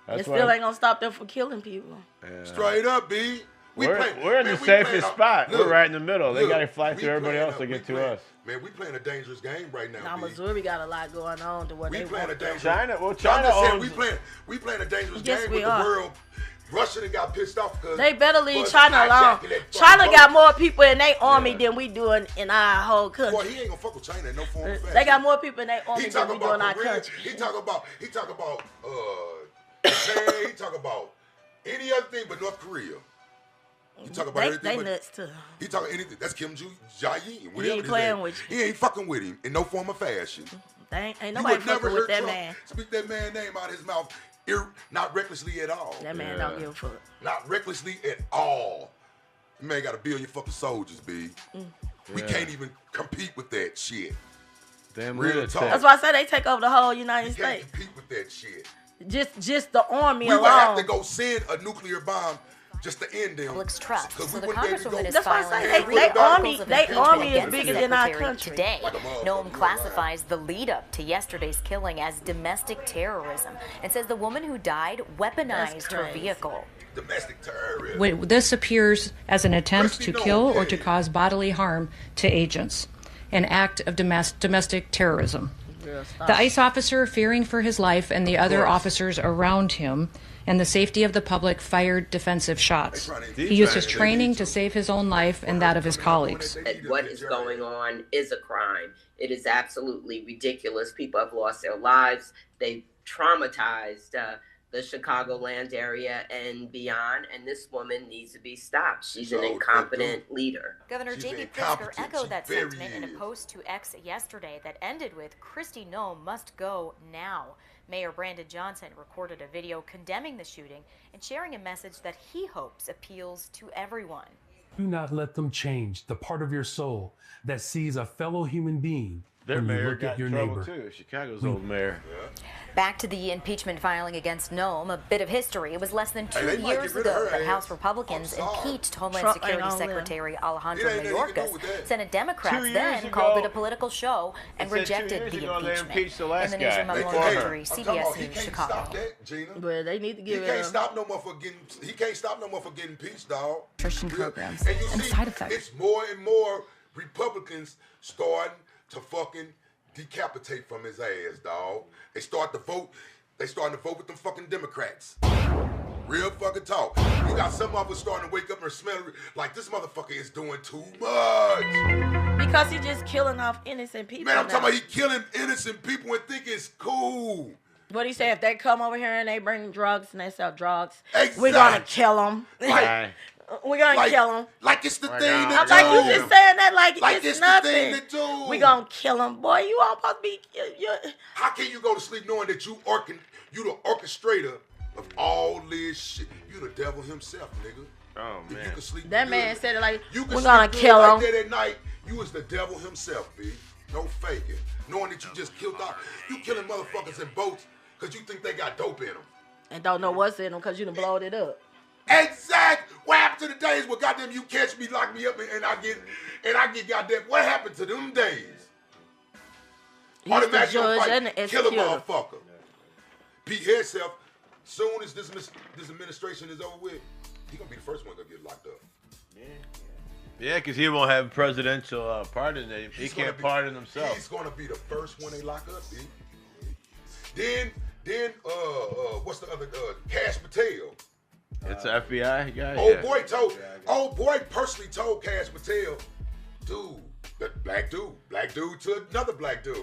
Speaker 3: It still ain't gonna stop them from killing people.
Speaker 2: Yeah.
Speaker 4: Straight up, B.
Speaker 2: We're in the safest spot. We're right in the middle. They gotta fly through everybody else to get to us.
Speaker 4: Man, we playing a dangerous game right now.
Speaker 3: Now Missouri got a lot going on to what
Speaker 4: we
Speaker 3: they
Speaker 4: playing
Speaker 3: want.
Speaker 4: a dangerous.
Speaker 2: China owns.
Speaker 4: We playing a dangerous
Speaker 3: Yes,
Speaker 4: game
Speaker 3: we
Speaker 4: with
Speaker 3: are.
Speaker 4: the world. Russia done got pissed off because
Speaker 3: They better leave China alone. China got more people in their army than we do in our whole country.
Speaker 4: Boy, he ain't gonna fuck with China in no form or fashion.
Speaker 3: They got more people in their army than we do in our
Speaker 4: Korea.
Speaker 3: country.
Speaker 4: He talk about Japan. He talk about any other thing but North Korea. He talk about everything.
Speaker 3: They nuts too.
Speaker 4: He talk anything. That's Kim Jong-un.
Speaker 3: He ain't playing with you.
Speaker 4: He ain't fucking with him in no form or fashion.
Speaker 3: Ain't nobody fucking with that man.
Speaker 4: Speak that man's name out of his mouth, not recklessly at all.
Speaker 3: That man don't give a fuck.
Speaker 4: Not recklessly at all. The man got 1 billion fucking soldiers, B. We can't even compete with that shit.
Speaker 2: Damn
Speaker 4: real talk.
Speaker 3: That's why I say they take over the whole United
Speaker 4: We
Speaker 3: States.
Speaker 4: can't compete with that shit.
Speaker 3: Just the army
Speaker 4: We
Speaker 3: alone.
Speaker 4: would have to go send a nuclear bomb just to end them.
Speaker 18: Public's trust.
Speaker 4: So
Speaker 18: the congresswoman is
Speaker 3: That's why I
Speaker 18: filing
Speaker 3: say
Speaker 18: three
Speaker 3: they
Speaker 18: articles of
Speaker 3: army
Speaker 18: impeachment
Speaker 3: is
Speaker 18: against
Speaker 3: bigger
Speaker 18: the
Speaker 3: than our
Speaker 18: secretary
Speaker 3: country.
Speaker 18: today. Noam classifies the lead up to yesterday's killing as domestic terrorism and says the woman who died weaponized her vehicle.
Speaker 4: Domestic terrorism.
Speaker 19: This appears as an attempt to kill or to cause bodily harm to agents, an act of domestic terrorism. The ICE officer, fearing for his life and the other officers around him and the safety of the public, fired defensive shots. He used his training to save his own life and that of his colleagues.
Speaker 20: What is going on is a crime. It is absolutely ridiculous. People have lost their lives. They've traumatized the Chicagoland area and beyond, and this woman needs to be stopped. She's an incompetent leader.
Speaker 18: Governor J.B. Pritzker echoed that sentiment in a post to X yesterday that ended with, "Kristi Noem must go now." Mayor Brandon Johnson recorded a video condemning the shooting and sharing a message that he hopes appeals to everyone.
Speaker 21: Do not let them change the part of your soul that sees a fellow human being.
Speaker 2: Their
Speaker 21: when you
Speaker 2: mayor
Speaker 21: look
Speaker 2: got
Speaker 21: at your
Speaker 2: in trouble
Speaker 21: neighbor.
Speaker 2: too. Chicago's old mayor.
Speaker 18: Back to the impeachment filing against Noem, a bit of history. It was less than 2 years ago that House Republicans impeached Homeland Security Secretary Alejandro Mayorkas. Senate Democrats then called it a political show and rejected the impeachment. In the newsroom, I'm Lauren Marjorie, CBS News, Chicago.
Speaker 3: But they need to give
Speaker 4: He can't stop no more for getting. He can't stop no more for getting impeached, dog.
Speaker 22: Nutrition programs
Speaker 4: and you see,
Speaker 22: side effects.
Speaker 4: It's more and more Republicans starting to fucking decapitate from his ass, dog. They start to vote. They starting to vote with them fucking Democrats. Real fucking talk. You got some of us starting to wake up and smell like this motherfucker is doing too much.
Speaker 3: Because he just killing off innocent people.
Speaker 4: Man, I'm
Speaker 3: now.
Speaker 4: talking about he killing innocent people and think it's cool.
Speaker 3: What he say? If they come over here and they bring drugs and they sell drugs,
Speaker 4: Exactly.
Speaker 3: we're gonna kill them. We're gonna kill them.
Speaker 4: Like it's the thing to do.
Speaker 3: Like you just saying that like it's
Speaker 4: it's
Speaker 3: nothing.
Speaker 4: the thing to do.
Speaker 3: We gonna kill them, boy. You all supposed to be.
Speaker 4: How can you go to sleep knowing that you the orchestrator of all this shit? You the devil himself, nigga.
Speaker 2: Oh
Speaker 4: If
Speaker 2: man.
Speaker 4: you can sleep
Speaker 3: That
Speaker 4: good,
Speaker 3: man said it like
Speaker 4: you can
Speaker 3: we're
Speaker 4: sleep
Speaker 3: gonna
Speaker 4: good
Speaker 3: kill
Speaker 4: like
Speaker 3: him.
Speaker 4: that at night. You was the devil himself, B. No faking. Knowing that you just killed out. You killing motherfuckers in boats because you think they got dope in them.
Speaker 3: And don't know what's in them because you done blowed it up.
Speaker 4: Exact. What happened to the days where goddamn you catch me, lock me up, and I get goddamn. What happened to them days? Automatic
Speaker 3: judge and the
Speaker 4: kill a
Speaker 3: executor.
Speaker 4: motherfucker. Pete himself. Soon as this administration is over with, he gonna be the first one to get locked up.
Speaker 2: Yeah, because he won't have presidential pardon. He
Speaker 4: He's
Speaker 2: can't
Speaker 4: gonna be-
Speaker 2: pardon himself.
Speaker 4: He's gonna be the first one they lock up. B. Then what's the other? Cash Patel.
Speaker 2: It's an FBI guy.
Speaker 4: Old boy personally told Cash Patel, dude, that black dude to another black dude.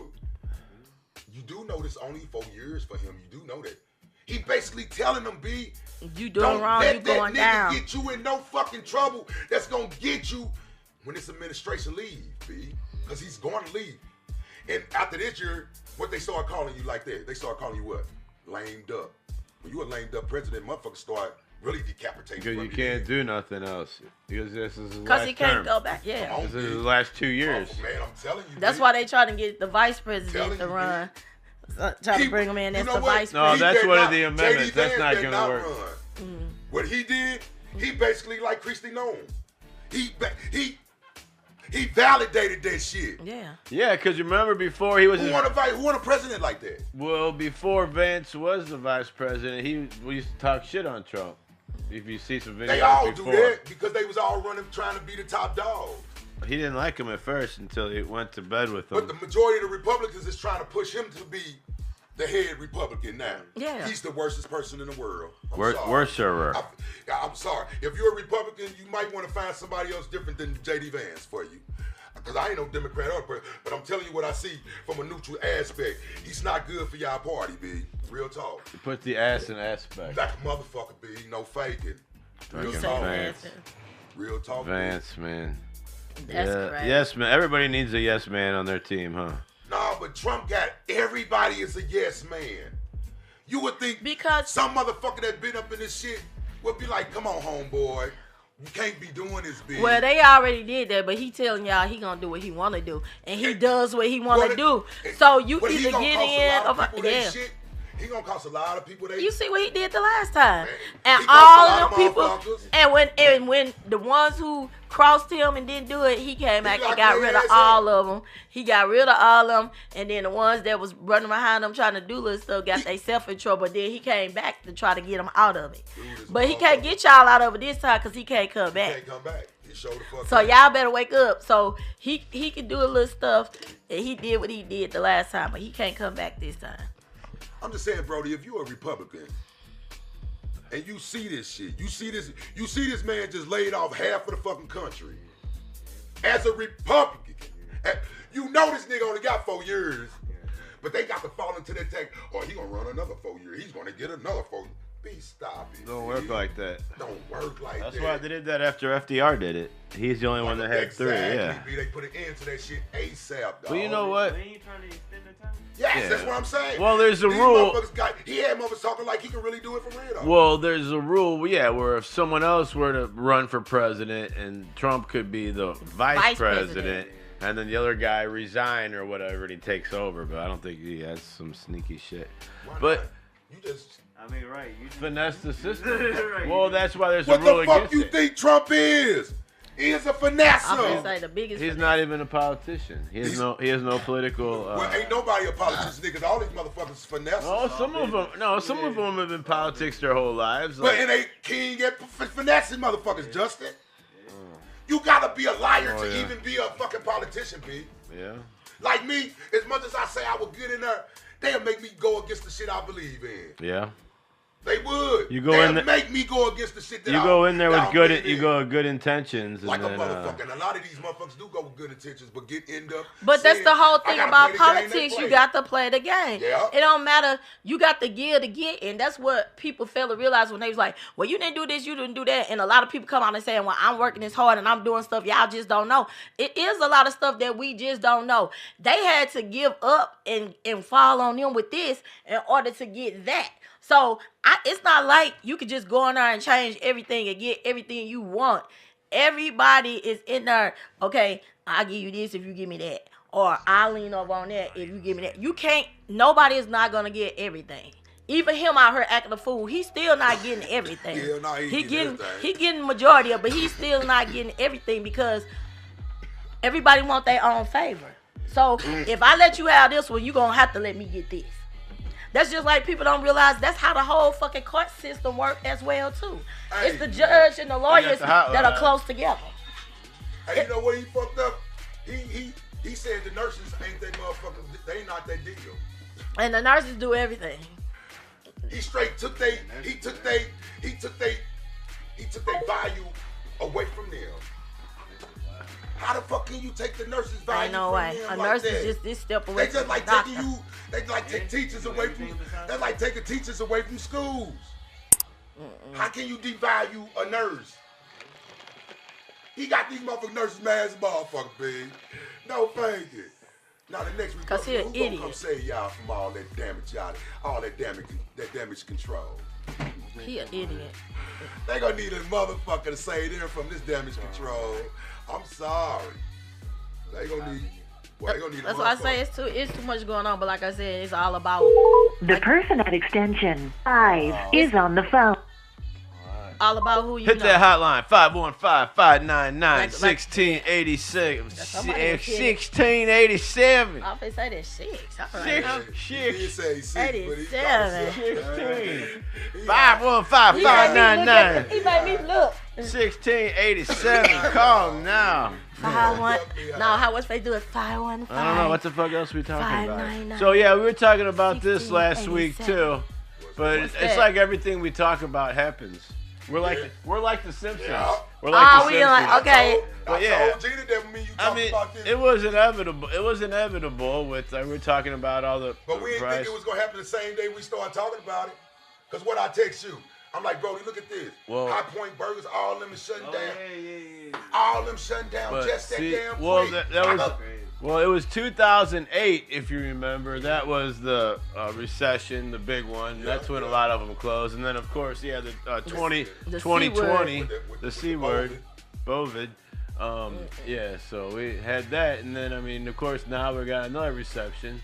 Speaker 4: You do know this only 4 years for him. You do know that. He basically telling them, B,
Speaker 3: you doing
Speaker 4: don't
Speaker 3: wrong,
Speaker 4: let
Speaker 3: you
Speaker 4: that
Speaker 3: going
Speaker 4: nigga
Speaker 3: down.
Speaker 4: get you in no fucking trouble. That's gonna get you when this administration leaves, B, because he's going to leave. And after this year, what they start calling you like that? They start calling you what? Lamed up. When you a lamed up president, motherfuckers start really decapitating.
Speaker 2: Because you can't do nothing else. Because this is his last
Speaker 3: Because he can't
Speaker 2: term.
Speaker 3: go back, yeah.
Speaker 2: This is his last 2 years.
Speaker 4: Oh, man, I'm telling you.
Speaker 3: That's why they trying to get the vice president to run. Try to bring him in as the vice
Speaker 2: No,
Speaker 3: president.
Speaker 2: that's one of the amendments.
Speaker 4: JD
Speaker 2: That's not
Speaker 4: Vance
Speaker 2: going
Speaker 4: better
Speaker 2: to work.
Speaker 4: run. What he did, he basically like Kristi Noem. He validated that shit.
Speaker 3: Yeah.
Speaker 2: Yeah, because remember before he was...
Speaker 4: Who want a president like that?
Speaker 2: Well, before Vance was the vice president, we used to talk shit on Trump. If you see some videos
Speaker 4: They all
Speaker 2: before.
Speaker 4: do that because they was all running trying to be the top dog.
Speaker 2: He didn't like him at first until he went to bed with him.
Speaker 4: But the majority of the Republicans is trying to push him to be the head Republican now.
Speaker 3: Yeah.
Speaker 4: He's the worstest person in the world.
Speaker 2: Worser.
Speaker 4: I'm sorry. If you're a Republican, you might want to find somebody else different than J.D. Vance for you. Because I ain't no Democrat or but I'm telling you what I see from a neutral aspect. He's not good for y'all party, B. Real talk.
Speaker 2: You put the ass in aspect.
Speaker 4: Like a motherfucker, B. No faking. Real
Speaker 2: Fucking
Speaker 4: talk.
Speaker 2: Vance.
Speaker 4: Real talk.
Speaker 2: Vance, man.
Speaker 3: That's correct.
Speaker 2: Yes, man. Everybody needs a yes man on their team, huh?
Speaker 4: No, but Trump got everybody is a yes man. You would think
Speaker 3: because
Speaker 4: some motherfucker that been up in this shit would be like, come on, homeboy. You can't be doing this, bitch.
Speaker 3: Well, they already did that, but he telling y'all he gonna do what he wanna do, and he does what he wanna do. So you either get in or
Speaker 4: shit. He gonna cost a lot of people.
Speaker 3: You see what he did the last time, and
Speaker 4: he
Speaker 3: all of them people. And when the ones who crossed him and didn't do it, he came back and got rid of all of them. He got rid of all of them, and then the ones that was running behind him trying to do little stuff got themselves in trouble. Then he came back to try to get them out of it, but he can't get y'all out of it this time because he can't come back.
Speaker 4: He can't come back. He showed the fuck
Speaker 3: So
Speaker 4: up.
Speaker 3: y'all better wake up. So he can do a little stuff, and he did what he did the last time, but he can't come back this time.
Speaker 4: I'm just saying, Brody, if you're a Republican and you see this shit, you see this man just laid off half of the fucking country. As a Republican, you know this nigga only got 4 years, but they got to fall into that tag. Oh, he gonna run another 4 years. He's gonna get another 4 years. Be stop it.
Speaker 2: Don't work like that.
Speaker 4: Don't work like that.
Speaker 2: That's why they did that after FDR did it. He's the only one that had 3. Yeah.
Speaker 4: They put an end to that shit ASAP, dog.
Speaker 2: Well, you know what?
Speaker 4: Yes, that's what I'm saying.
Speaker 2: Well, there's a
Speaker 4: These
Speaker 2: rule.
Speaker 4: He had motherfuckers talking like he can really do it for real, though.
Speaker 2: Well, there's a rule, yeah, where if someone else were to run for president and Trump could be the vice president, and then the other guy resign or whatever, and he takes over. But I don't think he has some sneaky shit. But
Speaker 4: you just,
Speaker 1: I mean, right? You
Speaker 2: finesse the system. Well, that's why there's a
Speaker 4: what
Speaker 2: rule
Speaker 4: the fuck
Speaker 2: against
Speaker 4: you
Speaker 2: it.
Speaker 4: think Trump is? He is a finesser.
Speaker 2: He's not even a politician. He has no political.
Speaker 4: Well, ain't nobody a politician, niggas. All these motherfuckers finesse.
Speaker 2: Oh, some of them. No, some of them have been politics their whole lives.
Speaker 4: But it ain't king at finessing motherfuckers, Justin. You gotta be a liar to even be a fucking politician, B.
Speaker 2: Yeah.
Speaker 4: Like me, as much as I say I was good in there, they'll make me go against the shit I believe in.
Speaker 2: Yeah.
Speaker 4: They would.
Speaker 2: You go
Speaker 4: They'll
Speaker 2: in there,
Speaker 4: make me go against the shit that
Speaker 2: you go in there with good. You go with good intentions,
Speaker 4: like
Speaker 2: and then,
Speaker 4: a motherfucker. And a lot of these motherfuckers do go with good intentions, but end up.
Speaker 3: But that's the whole thing about politics.
Speaker 4: politics.
Speaker 3: You got to play the game.
Speaker 4: Yeah.
Speaker 3: It don't matter. You got to give to get, and that's what people fail to realize when they was like, "Well, you didn't do this, you didn't do that," and a lot of people come out and saying, "Well, I'm working this hard and I'm doing stuff y'all just don't know." It is a lot of stuff that we just don't know. They had to give up and fall on them with this in order to get that. So it's not like you could just go in there and change everything and get everything you want. Everybody is in there. Okay, I'll give you this if you give me that, or I'll lean over on that if you give me that. You can't. Nobody is not gonna get everything. Even him out here acting a fool, he's still not getting everything.
Speaker 4: Yeah, no,
Speaker 3: he getting majority of, but he's still not getting everything because everybody want their own favor. So if I let you have this one, you gonna have to let me get this. That's just like people don't realize that's how the whole fucking court system works as well too. It's the judge and the lawyers that are close together.
Speaker 4: Hey, you know what he fucked up? He said the nurses ain't they motherfuckers. They ain't not that deal.
Speaker 3: And the nurses do everything.
Speaker 4: He straight took they value away from them. How the fuck can you take the nurses' value
Speaker 3: Ain't no
Speaker 4: from
Speaker 3: way.
Speaker 4: them
Speaker 3: A
Speaker 4: like
Speaker 3: nurse
Speaker 4: that?
Speaker 3: is just this step away
Speaker 4: They just
Speaker 3: from
Speaker 4: like
Speaker 3: the doctor.
Speaker 4: taking you. They like take teachers away from. They like taking teachers away from schools. How can you devalue a nurse? He got these motherfucking nurses mad as a motherfucker, big. No, thank you. Now the next
Speaker 3: Cause he an
Speaker 4: Republican, who
Speaker 3: idiot.
Speaker 4: gonna come save y'all from all that damage, all that damage control?
Speaker 3: He an idiot.
Speaker 4: They gonna need a motherfucker to save them from this damage control. I'm sorry. They gonna need. Well, they gonna need.
Speaker 3: That's why I say it's too much going on. But like I said, it's all about
Speaker 22: The person at extension 5 is on the phone.
Speaker 3: all about who you
Speaker 2: Hit
Speaker 3: know.
Speaker 2: that hotline, 515-599-1687. 1687.
Speaker 3: I say that 6. All right.
Speaker 4: He did say 6, but he
Speaker 3: 87.
Speaker 2: 16. 515-599.
Speaker 3: He made me look.
Speaker 2: 1687. Call now.
Speaker 3: No, how what's they do it? 515.
Speaker 2: I don't know what the fuck else we talking about.
Speaker 3: 599.
Speaker 2: So yeah, we were talking about this last week too, but it's like everything we talk about happens. We're like the Simpsons.
Speaker 4: Yeah.
Speaker 2: We're like the Simpsons.
Speaker 3: Like, okay.
Speaker 2: But yeah,
Speaker 4: I mean,
Speaker 2: it was inevitable. It was inevitable with we were talking about all the.
Speaker 4: But we didn't think it was gonna happen the same day we started talking about it. Cause what I text you, I'm like, Brody, look at this.
Speaker 2: Whoa.
Speaker 4: High Point Burgers, all them is shutting down.
Speaker 2: Yeah.
Speaker 4: All them shutting down
Speaker 2: But
Speaker 4: just
Speaker 2: see,
Speaker 4: that damn
Speaker 2: well,
Speaker 4: quick.
Speaker 2: that was. Well, it was 2008, if you remember. That was the recession, the big one. Yeah, that's when a lot of them closed. And then, of course, the 2020, the C word, COVID. Yeah, so we had that. And then, I mean, of course, now we got another recession.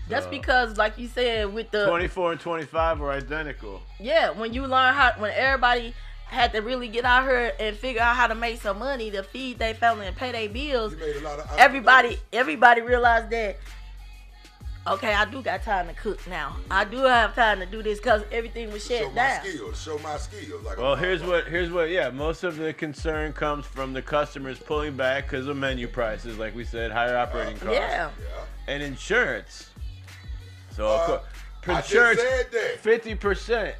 Speaker 3: That's because, like you said, with the
Speaker 2: 24 and 25 were identical.
Speaker 3: Yeah, when everybody had to really get out here and figure out how to make some money to feed their family and pay their bills. Everybody realized that, okay, I do got time to cook now. I do have time to do this because everything was shut down.
Speaker 4: Show my skills. Like,
Speaker 2: well, here's what. Yeah, most of the concern comes from the customers pulling back because of menu prices, like we said, higher operating costs, and insurance. So insurance, 50%.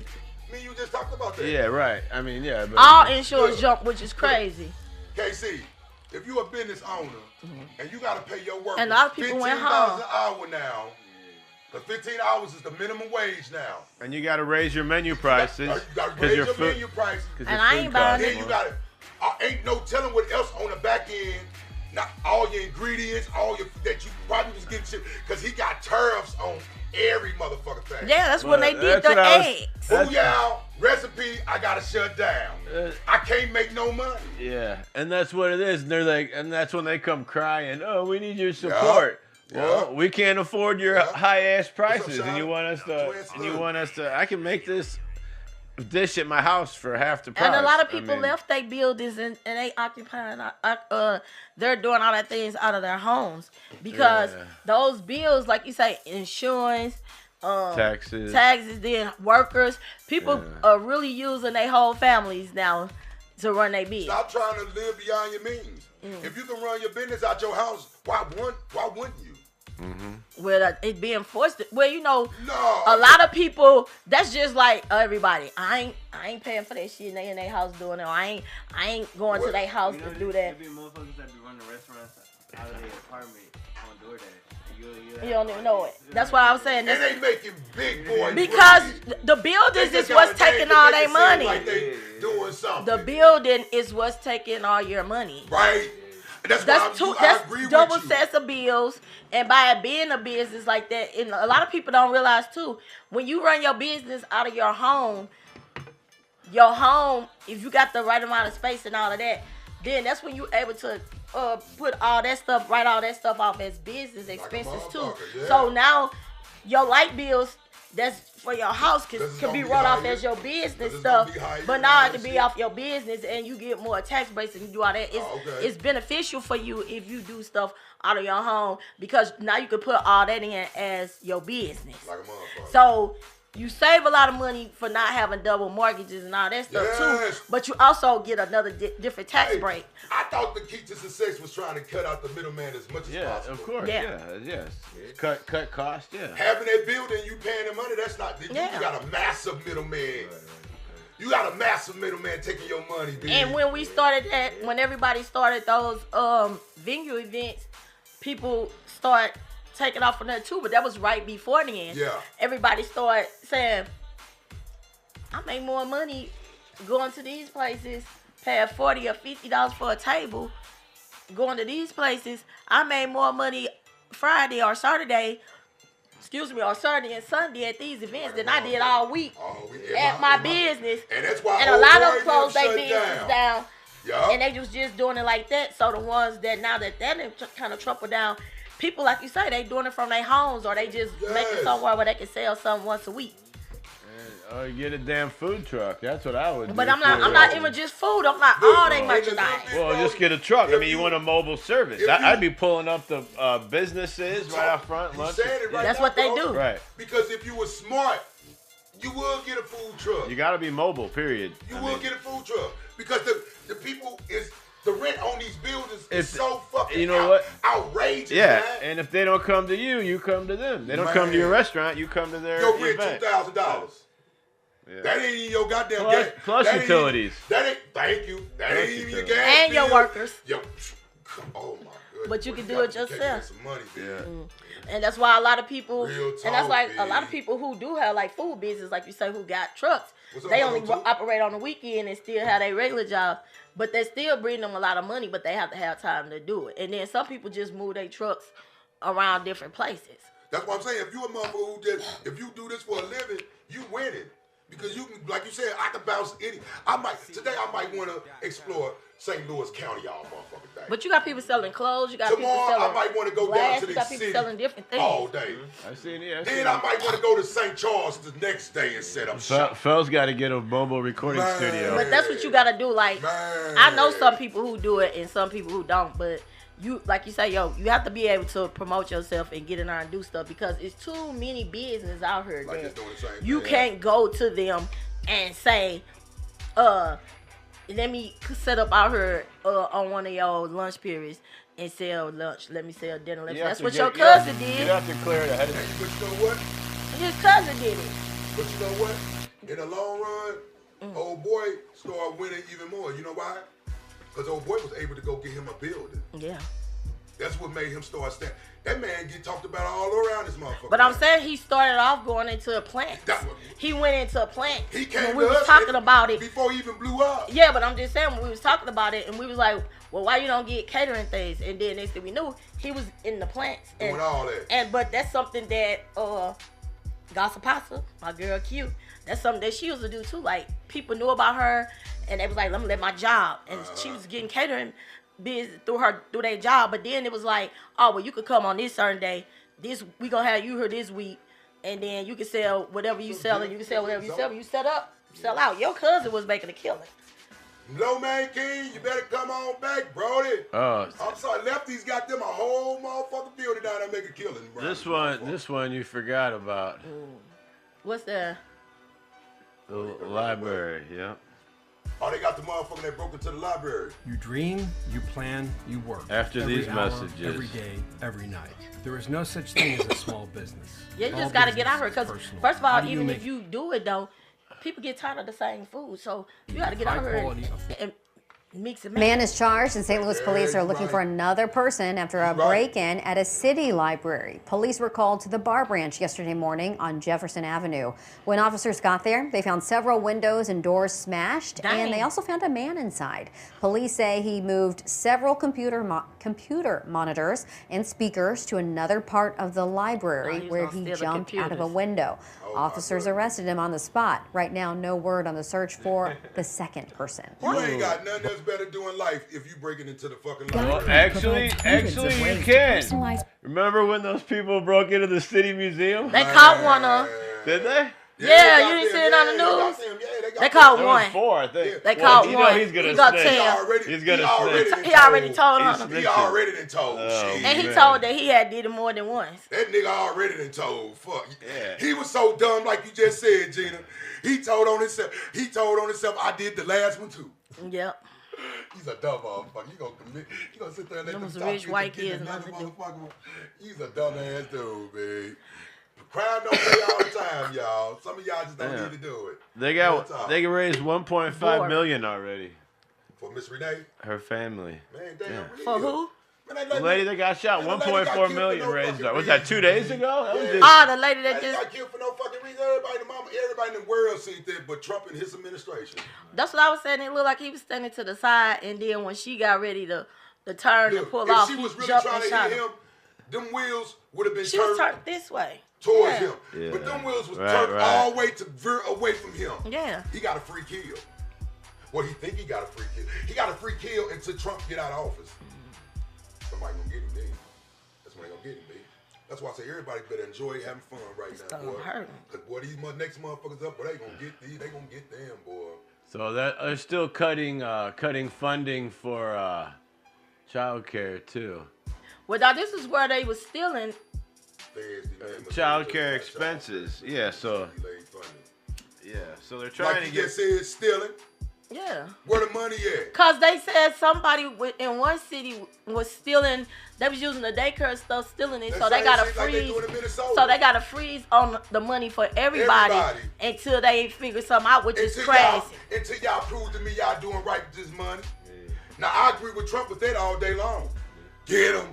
Speaker 4: You just talked about that.
Speaker 2: Yeah, right. I mean, yeah. But
Speaker 3: all insurance jump, which is crazy.
Speaker 4: KC, if you're a business owner and you got to pay your workers
Speaker 3: and a lot of people went home.
Speaker 4: $15 an hour now, because 15 hours is the minimum wage now.
Speaker 2: And you got to raise your menu prices.
Speaker 4: You got to raise your menu prices.
Speaker 3: And I ain't buying it.
Speaker 4: Then you got to, ain't no telling what else on the back end. Not all your ingredients, that you probably was getting shit, because he got tariffs on every motherfucking thing.
Speaker 3: Yeah, that's when they did the eggs.
Speaker 4: Booyah, recipe, I gotta shut down. I can't make no money.
Speaker 2: Yeah, and that's what it is. And they're like, and that's when they come crying, oh, we need your support. Well, we can't afford your high ass prices, and you want us to, I can make this dish at my house for half the price.
Speaker 3: And a lot of people left their buildings and they occupying, they're doing all that things out of their homes because those bills, like you say, insurance,
Speaker 2: taxes,
Speaker 3: then workers, people are really using their whole families now to run their business.
Speaker 4: Stop trying to live beyond your means. If you can run your business out your house, why wouldn't you?
Speaker 3: With it being forced, a lot of people. That's just like everybody. I ain't paying for that shit. And they in their house doing it. I ain't going to their house to do that.
Speaker 1: There be motherfuckers that be running restaurants out of their apartment on DoorDash.
Speaker 3: You don't even know it. That's why I was saying.
Speaker 4: And they making big boy.
Speaker 3: Because the buildings is what's taking all their money.
Speaker 4: Like they doing something.
Speaker 3: The building is what's taking all your money.
Speaker 4: Right. That's
Speaker 3: double sets of bills, and by being a business like that, and a lot of people don't realize too, when you run your business out of your home, if you got the right amount of space and all of that, then that's when you're able to write all that stuff off as business expenses too. Yeah. So now your light bills that's for your house can be wrote off as your business stuff, but now it can be off your business and you get more tax breaks and you do all that. It's beneficial for you if you do stuff out of your home because now you can put all that in as your business. So you save a lot of money for not having double mortgages and all that stuff too, but you also get another different tax break.
Speaker 4: I thought the key to success was trying to cut out the middleman as much as possible.
Speaker 2: Of course. Yes. Cut costs. Yeah.
Speaker 4: Having that building, you paying the money. That's not. You got a massive middleman. You got a massive middleman taking your money, dude.
Speaker 3: And when we started when everybody started those venue events, people start taking off from that too, but that was right before then.
Speaker 4: Yeah.
Speaker 3: Everybody started saying, I make more money going to these places, paying $40 or $50 for a table, going to these places. I made more money Friday or Saturday and Sunday at these events than I did all week at my business.
Speaker 4: And that's why
Speaker 3: a lot of them closed their business down. Yeah. And they was just doing it like that. So the ones that now that kind of trample down, people, like you say, they doing it from their homes or they just making somewhere where they can sell something once a week.
Speaker 2: Or get a damn food truck. That's what I would do.
Speaker 3: But I'm not even just food. I'm not all they merchandise.
Speaker 2: Well, just get a truck. I mean, you want a mobile service. I'd be pulling up the businesses right out front.
Speaker 3: That's what they do.
Speaker 2: Right.
Speaker 4: Because if you were smart, you would get a food truck.
Speaker 2: You got to be mobile, period.
Speaker 4: You will get a food truck. Because the people is the It's so fucking
Speaker 2: you know what?
Speaker 4: outrageous,
Speaker 2: Yeah,
Speaker 4: man.
Speaker 2: and if they don't come to you, you come to them. They don't come to your restaurant, you come to their
Speaker 4: rent
Speaker 2: event.
Speaker 4: $2,000.
Speaker 2: Yeah.
Speaker 4: That ain't even your goddamn
Speaker 2: plus,
Speaker 4: gas.
Speaker 2: Plus
Speaker 4: that
Speaker 2: utilities.
Speaker 4: Thank you. That ain't even your gas
Speaker 3: and
Speaker 4: bill.
Speaker 3: your workers.
Speaker 4: Oh my goodness.
Speaker 3: But you can do it yourself.
Speaker 4: Some money,
Speaker 3: And that's why a lot of people,
Speaker 4: Real talk,
Speaker 3: and that's like
Speaker 4: big.
Speaker 3: a lot of people who do have like food business, like you say, who got trucks,
Speaker 4: What's up,
Speaker 3: they only
Speaker 4: 102?
Speaker 3: operate on the weekend and still have their regular jobs, but they still bring them a lot of money, but they have to have time to do it. And then some people just move their trucks around different places.
Speaker 4: That's what I'm saying. If you a motherfucker who just, if you do this for a living, you winning. Because you can, like you said, I can bounce any. Today I might want to explore St. Louis County all motherfucking day.
Speaker 3: But you got people selling clothes. You got
Speaker 4: Tomorrow
Speaker 3: people selling
Speaker 4: I might want to go
Speaker 3: glass,
Speaker 4: down to
Speaker 3: you
Speaker 4: the
Speaker 3: got people
Speaker 4: city
Speaker 3: selling different things
Speaker 4: all day.
Speaker 2: I seen it.
Speaker 4: Then I might want to go to St. Charles the next day and set up shop.
Speaker 2: Fel's got to get a mobile recording studio.
Speaker 3: But that's what you got to do. Like, I know some people who do it and some people who don't. But you, like you say, you have to be able to promote yourself and get in there and do stuff because it's too many businesses out here
Speaker 4: Like
Speaker 3: that
Speaker 4: doing the same
Speaker 3: you
Speaker 4: thing.
Speaker 3: can't go to them and say, let me set up out here on one of your lunch periods and sell lunch. Let me sell dinner. That's what your cousin did.
Speaker 2: You have to clear it ahead of time.
Speaker 4: But you know what?
Speaker 3: His cousin did it.
Speaker 4: But you know what? In the long run, old boy started winning even more. You know why? Because old boy was able to go get him a building.
Speaker 3: Yeah.
Speaker 4: That's what made him start standing. That man get talked about all around this motherfucker.
Speaker 3: But I'm saying he started off going into a plant. He went into a plant.
Speaker 4: He came
Speaker 3: when we
Speaker 4: to
Speaker 3: was
Speaker 4: us
Speaker 3: talking about it
Speaker 4: before he even blew up.
Speaker 3: Yeah, but I'm just saying when we was talking about it and we was like, well, why you don't get catering things? And then next thing we knew, he was in the plants.
Speaker 4: Doing all that.
Speaker 3: But that's something that Gossip Pasta, my girl Q, that's something that she used to do too. Like people knew about her and they was like, let me let my job. And she was getting catering business through their job. But then it was like, oh well, you could come on this certain day. We gonna have you here this week, and then you can sell whatever you sell, and you can sell whatever you sell. You sell out. Your cousin was making a killing.
Speaker 4: No man King, you better come on back, Brody.
Speaker 2: Oh,
Speaker 4: I'm sorry, Lefty's got them a whole motherfucking building down there making killing, bro.
Speaker 2: This one you forgot about.
Speaker 3: What's that?
Speaker 2: The library, yeah.
Speaker 4: Oh, they got the motherfucker that broke into the library.
Speaker 6: You dream, you plan, you work.
Speaker 2: After
Speaker 6: every
Speaker 2: these
Speaker 6: hour,
Speaker 2: messages.
Speaker 6: every day, every night. There is no such thing as a small business.
Speaker 3: Yeah, you
Speaker 6: All
Speaker 3: just got to get out here
Speaker 6: business
Speaker 3: because
Speaker 6: is personal.
Speaker 3: first of
Speaker 6: How
Speaker 3: all,
Speaker 6: do you
Speaker 3: even
Speaker 6: make
Speaker 3: if you do it though, people get tired of the same food. So you got to get out here and mix and match.
Speaker 7: Man is charged, and St. Louis police are looking for another person after a break-in at a city library. Police were called to the bar branch yesterday morning on Jefferson Avenue. When officers got there, they found several windows and doors smashed, and they also found a man inside. Police say he moved several computer monitors and speakers to another part of the library where he jumped out of a window. Officers arrested him on the spot. Right now, no word on the search for the second person.
Speaker 4: You ain't got nothing else better to do in life if you breaking into the fucking library.
Speaker 2: Well, actually, you can. Remember when those people broke into the city museum?
Speaker 3: They caught one of them.
Speaker 2: Did they?
Speaker 3: Yeah, you didn't see it on the news. They caught one.
Speaker 2: That was 4, I think.
Speaker 3: They caught
Speaker 2: You
Speaker 3: one.
Speaker 2: know he's gonna
Speaker 3: He got
Speaker 2: snitch.
Speaker 3: 10.
Speaker 2: He's gonna snitch.
Speaker 3: He already told on him.
Speaker 4: He already done told.
Speaker 3: And he told that he had did it more than once.
Speaker 4: That nigga already done told. Fuck. Yeah. He was so dumb, like you just said, Gina. He told on himself. I did the last one too.
Speaker 3: Yep.
Speaker 4: He's a dumb motherfucker. You gonna commit? You gonna sit there and let them
Speaker 3: Those
Speaker 4: talk
Speaker 3: rich
Speaker 4: you
Speaker 3: white
Speaker 4: into
Speaker 3: kids,
Speaker 4: getting
Speaker 3: nothing
Speaker 4: another
Speaker 3: to do.
Speaker 4: motherfucker? He's a dumb ass dude, man. Crime don't pay all the time, y'all. Some of y'all just don't need to do it.
Speaker 2: They raised $1.5 million already.
Speaker 4: For Miss Renee?
Speaker 2: Her family.
Speaker 4: Man, damn.
Speaker 3: For who?
Speaker 2: The lady that got shot, $1.4 million raised. Was that 2 days ago? That was just...
Speaker 3: the lady that just
Speaker 4: got killed for no fucking reason. Everybody in the world seen that, but Trump and his administration.
Speaker 3: That's what I was saying. It looked like he was standing to the side, and then when she got ready to turn and pull off,
Speaker 4: if she was really
Speaker 3: jumped
Speaker 4: trying
Speaker 3: and
Speaker 4: to
Speaker 3: shot
Speaker 4: hit him, them wheels would have been
Speaker 3: She was turned this way.
Speaker 4: Towards him. Yeah. But them wheels was turned all the way to veer away from him.
Speaker 3: Yeah.
Speaker 4: He got a free kill. Well, he think he got a free kill. He got a free kill until Trump get out of office. Somebody gonna get him, B. That's when they gonna get him, B. That's why I say everybody better enjoy having fun right now, boy. Because boy, these next motherfuckers up, boy, they gonna get them, boy.
Speaker 2: So that they're still cutting funding for child care too.
Speaker 3: Well, now this is where they was stealing
Speaker 2: child care expenses. Yeah, so they're trying
Speaker 4: like
Speaker 2: to
Speaker 4: get said stealing.
Speaker 3: Yeah.
Speaker 4: Where the money at?
Speaker 3: Cause they said somebody in one city was stealing. They was using the daycare stuff, stealing it. So they got to freeze. So they got to freeze on the money for everybody until they figure something out, which is crazy.
Speaker 4: Until y'all prove to me y'all doing right with this money. Now I agree with Trump with that all day long. Get him.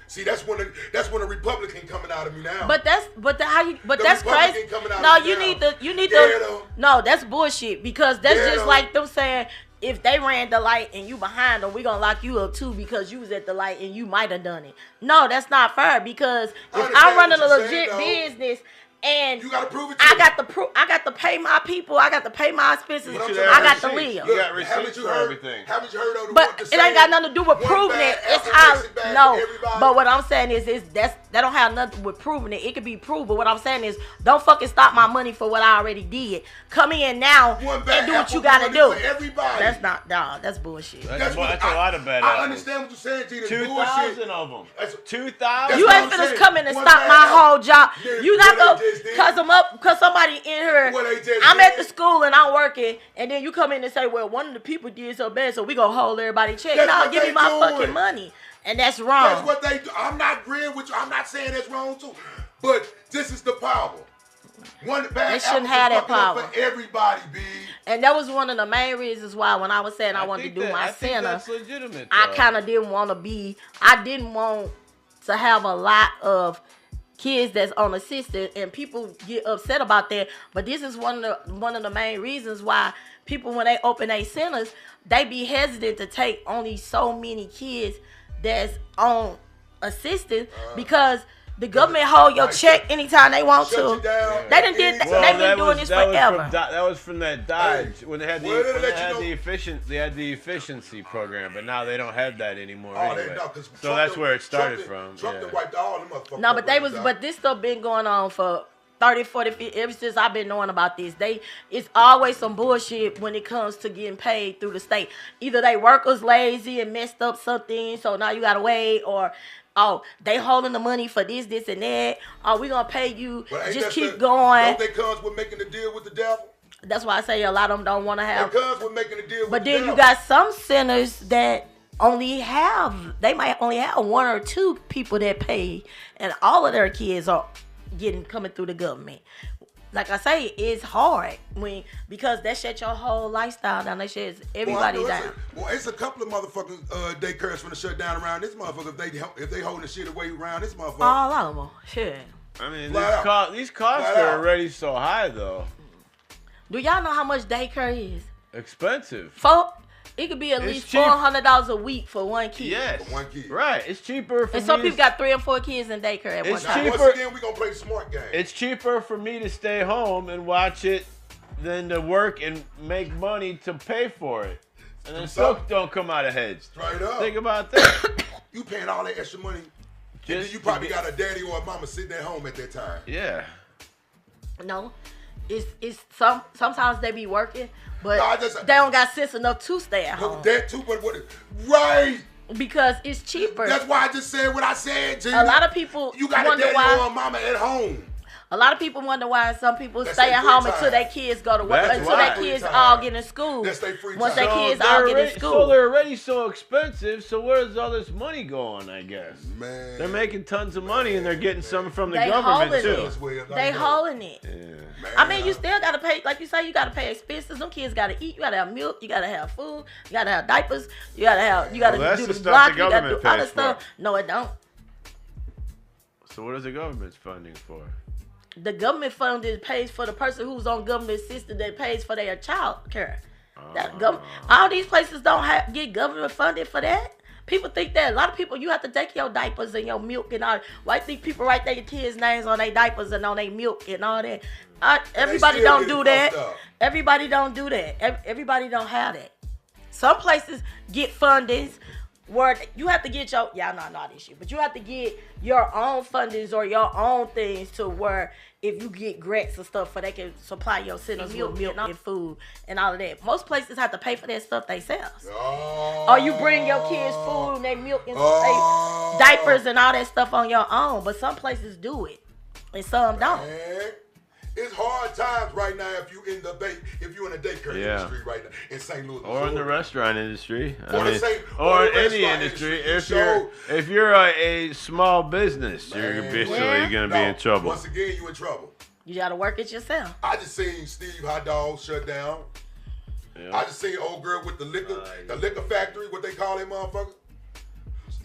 Speaker 4: See, that's when a Republican coming out of me now.
Speaker 3: But that's crazy. No, you need to. No, that's bullshit because that's just like them saying if they ran the light and you behind them, we gonna lock you up too because you was at the light and you might have done it. No, that's not fair because if I'm running a legit business. And
Speaker 4: you gotta prove it.
Speaker 3: I got to pay my people. I got to pay my expenses. I got to live.
Speaker 2: You got receipts for everything.
Speaker 4: Haven't you heard of the
Speaker 3: But it ain't got nothing to do with proving it. It's how But what I'm saying is that don't have nothing with proving it. It could be proved. But what I'm saying is don't fucking stop my money for what I already did. Come in now and do what you gotta do. That's not that's bullshit.
Speaker 2: That's a lot of bad.
Speaker 4: I understand what you're saying, G.
Speaker 2: 2,000 of them. 2,000.
Speaker 3: You ain't finna come in and stop my whole job. You not gonna cause somebody in here. I'm at the school and I'm working, and then you come in and say, "Well, one of the people did so bad, so we gonna hold everybody check." No, give me my fucking money, and that's wrong.
Speaker 4: That's what they do. I'm not agreeing with you. I'm not saying that's wrong too, but this is the power.
Speaker 3: They shouldn't have that power
Speaker 4: for everybody, B.
Speaker 3: And that was one of the main reasons why when I was saying I wanted to do my center,
Speaker 2: that's legitimate,
Speaker 3: I kind of didn't want to be. I didn't want to have a lot of kids that's on assistance, and people get upset about that. But this is one of the main reasons why people, when they open their centers, they be hesitant to take only so many kids that's on assistance because the government hold your check anytime they want to. They done did that. They've been doing this forever.
Speaker 2: That was from that Dodge when they had the efficiency program, but now they don't have that anymore anyway. So that's where it started from.
Speaker 4: Trump wiped all them motherfuckers.
Speaker 3: No, but this stuff been going on for 30, 40, 50, ever since I've been knowing about this. It's always some bullshit when it comes to getting paid through the state. Either they workers lazy and messed up something, so now you gotta wait, or they holding the money for this, and that. We gonna pay you. Just keep going.
Speaker 4: Don't they comes with making the deal with the devil?
Speaker 3: That's why I say a lot of them don't want to have.
Speaker 4: They comes with making the deal with
Speaker 3: but
Speaker 4: the
Speaker 3: then
Speaker 4: devil.
Speaker 3: You got some centers that they might only have one or two people that pay, and all of their kids are coming through the government. Like I say, it's hard because that shut your whole lifestyle down. That shuts everybody down.
Speaker 4: It's a couple of motherfucking daycares finna shut down around this motherfucker if they holding the shit away around this motherfucker.
Speaker 3: All of them, shit.
Speaker 2: I mean, these costs are already so high though.
Speaker 3: Do y'all know how much daycare is?
Speaker 2: Expensive.
Speaker 3: It could be at least $400 a week for one kid.
Speaker 2: Yes.
Speaker 4: For one kid.
Speaker 2: Right. It's cheaper for
Speaker 3: and some people got 3 or 4 kids in daycare at one time.
Speaker 4: Once again, we gonna play the smart game.
Speaker 2: It's cheaper for me to stay home and watch it than to work and make money to pay for it. And then still don't come out ahead.
Speaker 4: Straight up.
Speaker 2: Think about that.
Speaker 4: You paying all that extra money. And then you probably got a daddy or a mama sitting at home at that time.
Speaker 2: Yeah.
Speaker 3: No. It's sometimes they be working, but they don't got sense enough to stay at home.
Speaker 4: That too, but right.
Speaker 3: Because it's cheaper.
Speaker 4: That's why I just said what I said, G.
Speaker 3: A lot of people
Speaker 4: you got a daddy or a mama at home.
Speaker 3: A lot of people wonder why some people stay at home until their kids go to work, until their kids all get in school.
Speaker 4: That's their free time.
Speaker 3: Once their kids all get in school.
Speaker 2: So they're already so expensive, so where's all this money going, I guess?
Speaker 4: Man.
Speaker 2: They're making tons of money and they're getting some from the government too.
Speaker 3: They holding it.
Speaker 2: Yeah.
Speaker 3: I mean, you still got to pay, like you say, you got to pay expenses. Them kids got to eat. You got to have milk. You got to have food. You got to have diapers. You got to do the block. You got to do other stuff. No, it don't.
Speaker 2: So what is the government's funding for?
Speaker 3: The government funding pays for the person who's on government assistance that pays for their child care. All these places don't get government funding for that. People think that. A lot of people, you have to take your diapers and your milk and all. Why think people write their kids' names on their diapers and on their milk and all that? Everybody don't do that. Everybody don't do that. Everybody don't have that. Some places get fundings where you have to get y'all not this shit, but you have to get your own fundings or your own things to where if you get grants and stuff for they can supply your centers with milk and food and all of that. Most places have to pay for that stuff themselves. Or you bring your kids food and they milk and diapers and all that stuff on your own. But some places do it and some don't.
Speaker 4: It's hard times right now if you in the daycare industry right now in St. Louis,
Speaker 2: or in the restaurant industry.
Speaker 4: Or
Speaker 2: in any industry. If you're a small business, you're basically going to be in trouble.
Speaker 4: Once again, you in trouble.
Speaker 3: You got to work it yourself.
Speaker 4: I just seen Steve Hot Dog shut down. Yeah. I just seen old girl with the liquor factory. What they call that motherfucker?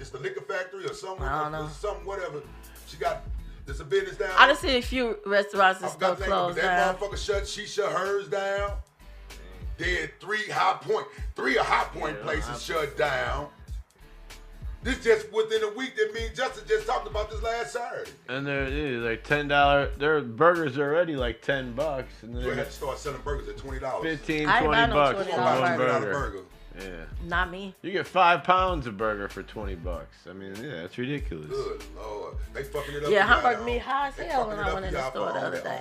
Speaker 4: It's the liquor factory or something.
Speaker 3: I don't know.
Speaker 4: Something whatever. She got. There's a business down.
Speaker 3: I just see a few restaurants and stuff closed down.
Speaker 4: That motherfucker she shut hers down. Then three High Point places shut down. This just within a week. That means Justin just talked about this last Saturday.
Speaker 2: And they're like $10. Their burgers are already like $10, and then
Speaker 4: you have to start selling burgers at $20.
Speaker 2: $15, $20 for one burger. Yeah.
Speaker 3: Not me.
Speaker 2: You get 5 pounds of burger for $20. I mean, yeah, that's ridiculous.
Speaker 4: Good Lord, they fucking it up.
Speaker 3: Yeah, hamburger meat high as hell when I went in the store the other day.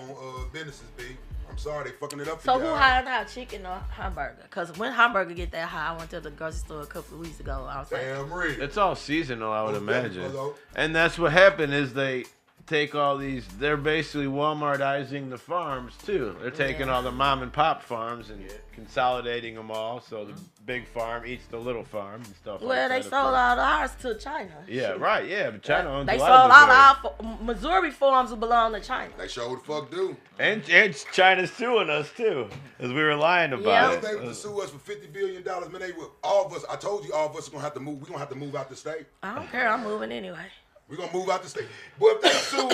Speaker 4: Businesses, B. I'm sorry, they fucking it up.
Speaker 3: So who higher now, chicken or hamburger? Because when hamburger get that high, I went to the grocery store a couple of weeks ago. I was like,
Speaker 2: it's all seasonal, I would imagine. And that's what happened is they take all these. They're basically Walmartizing the farms too. They're taking all the mom and pop farms and consolidating them all, so the big farm eats the little farm and stuff.
Speaker 3: Well, they sold all ours to China.
Speaker 2: Yeah, right. Yeah, but China owns
Speaker 3: they
Speaker 2: a
Speaker 3: sold
Speaker 2: lot
Speaker 3: all our Missouri farms belong to China.
Speaker 4: They sure the fuck do.
Speaker 2: And China's suing us too, as we were lying about it.
Speaker 4: They were to sue us for $50 billion, man. They were all of us. I told you, all of us are gonna have to move. We're gonna have to move out the state.
Speaker 3: I don't care. I'm moving anyway.
Speaker 4: We're gonna move out the state. But if they sue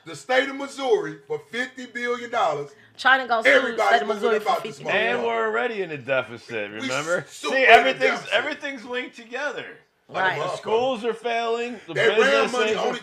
Speaker 4: the state of Missouri for $50 billion,
Speaker 3: China gonna sue the state of Missouri for $50 billion.
Speaker 2: And we're already in a deficit. Remember? See, everything's linked together.
Speaker 3: Right.
Speaker 2: The schools are failing. The
Speaker 4: that RAM money
Speaker 2: only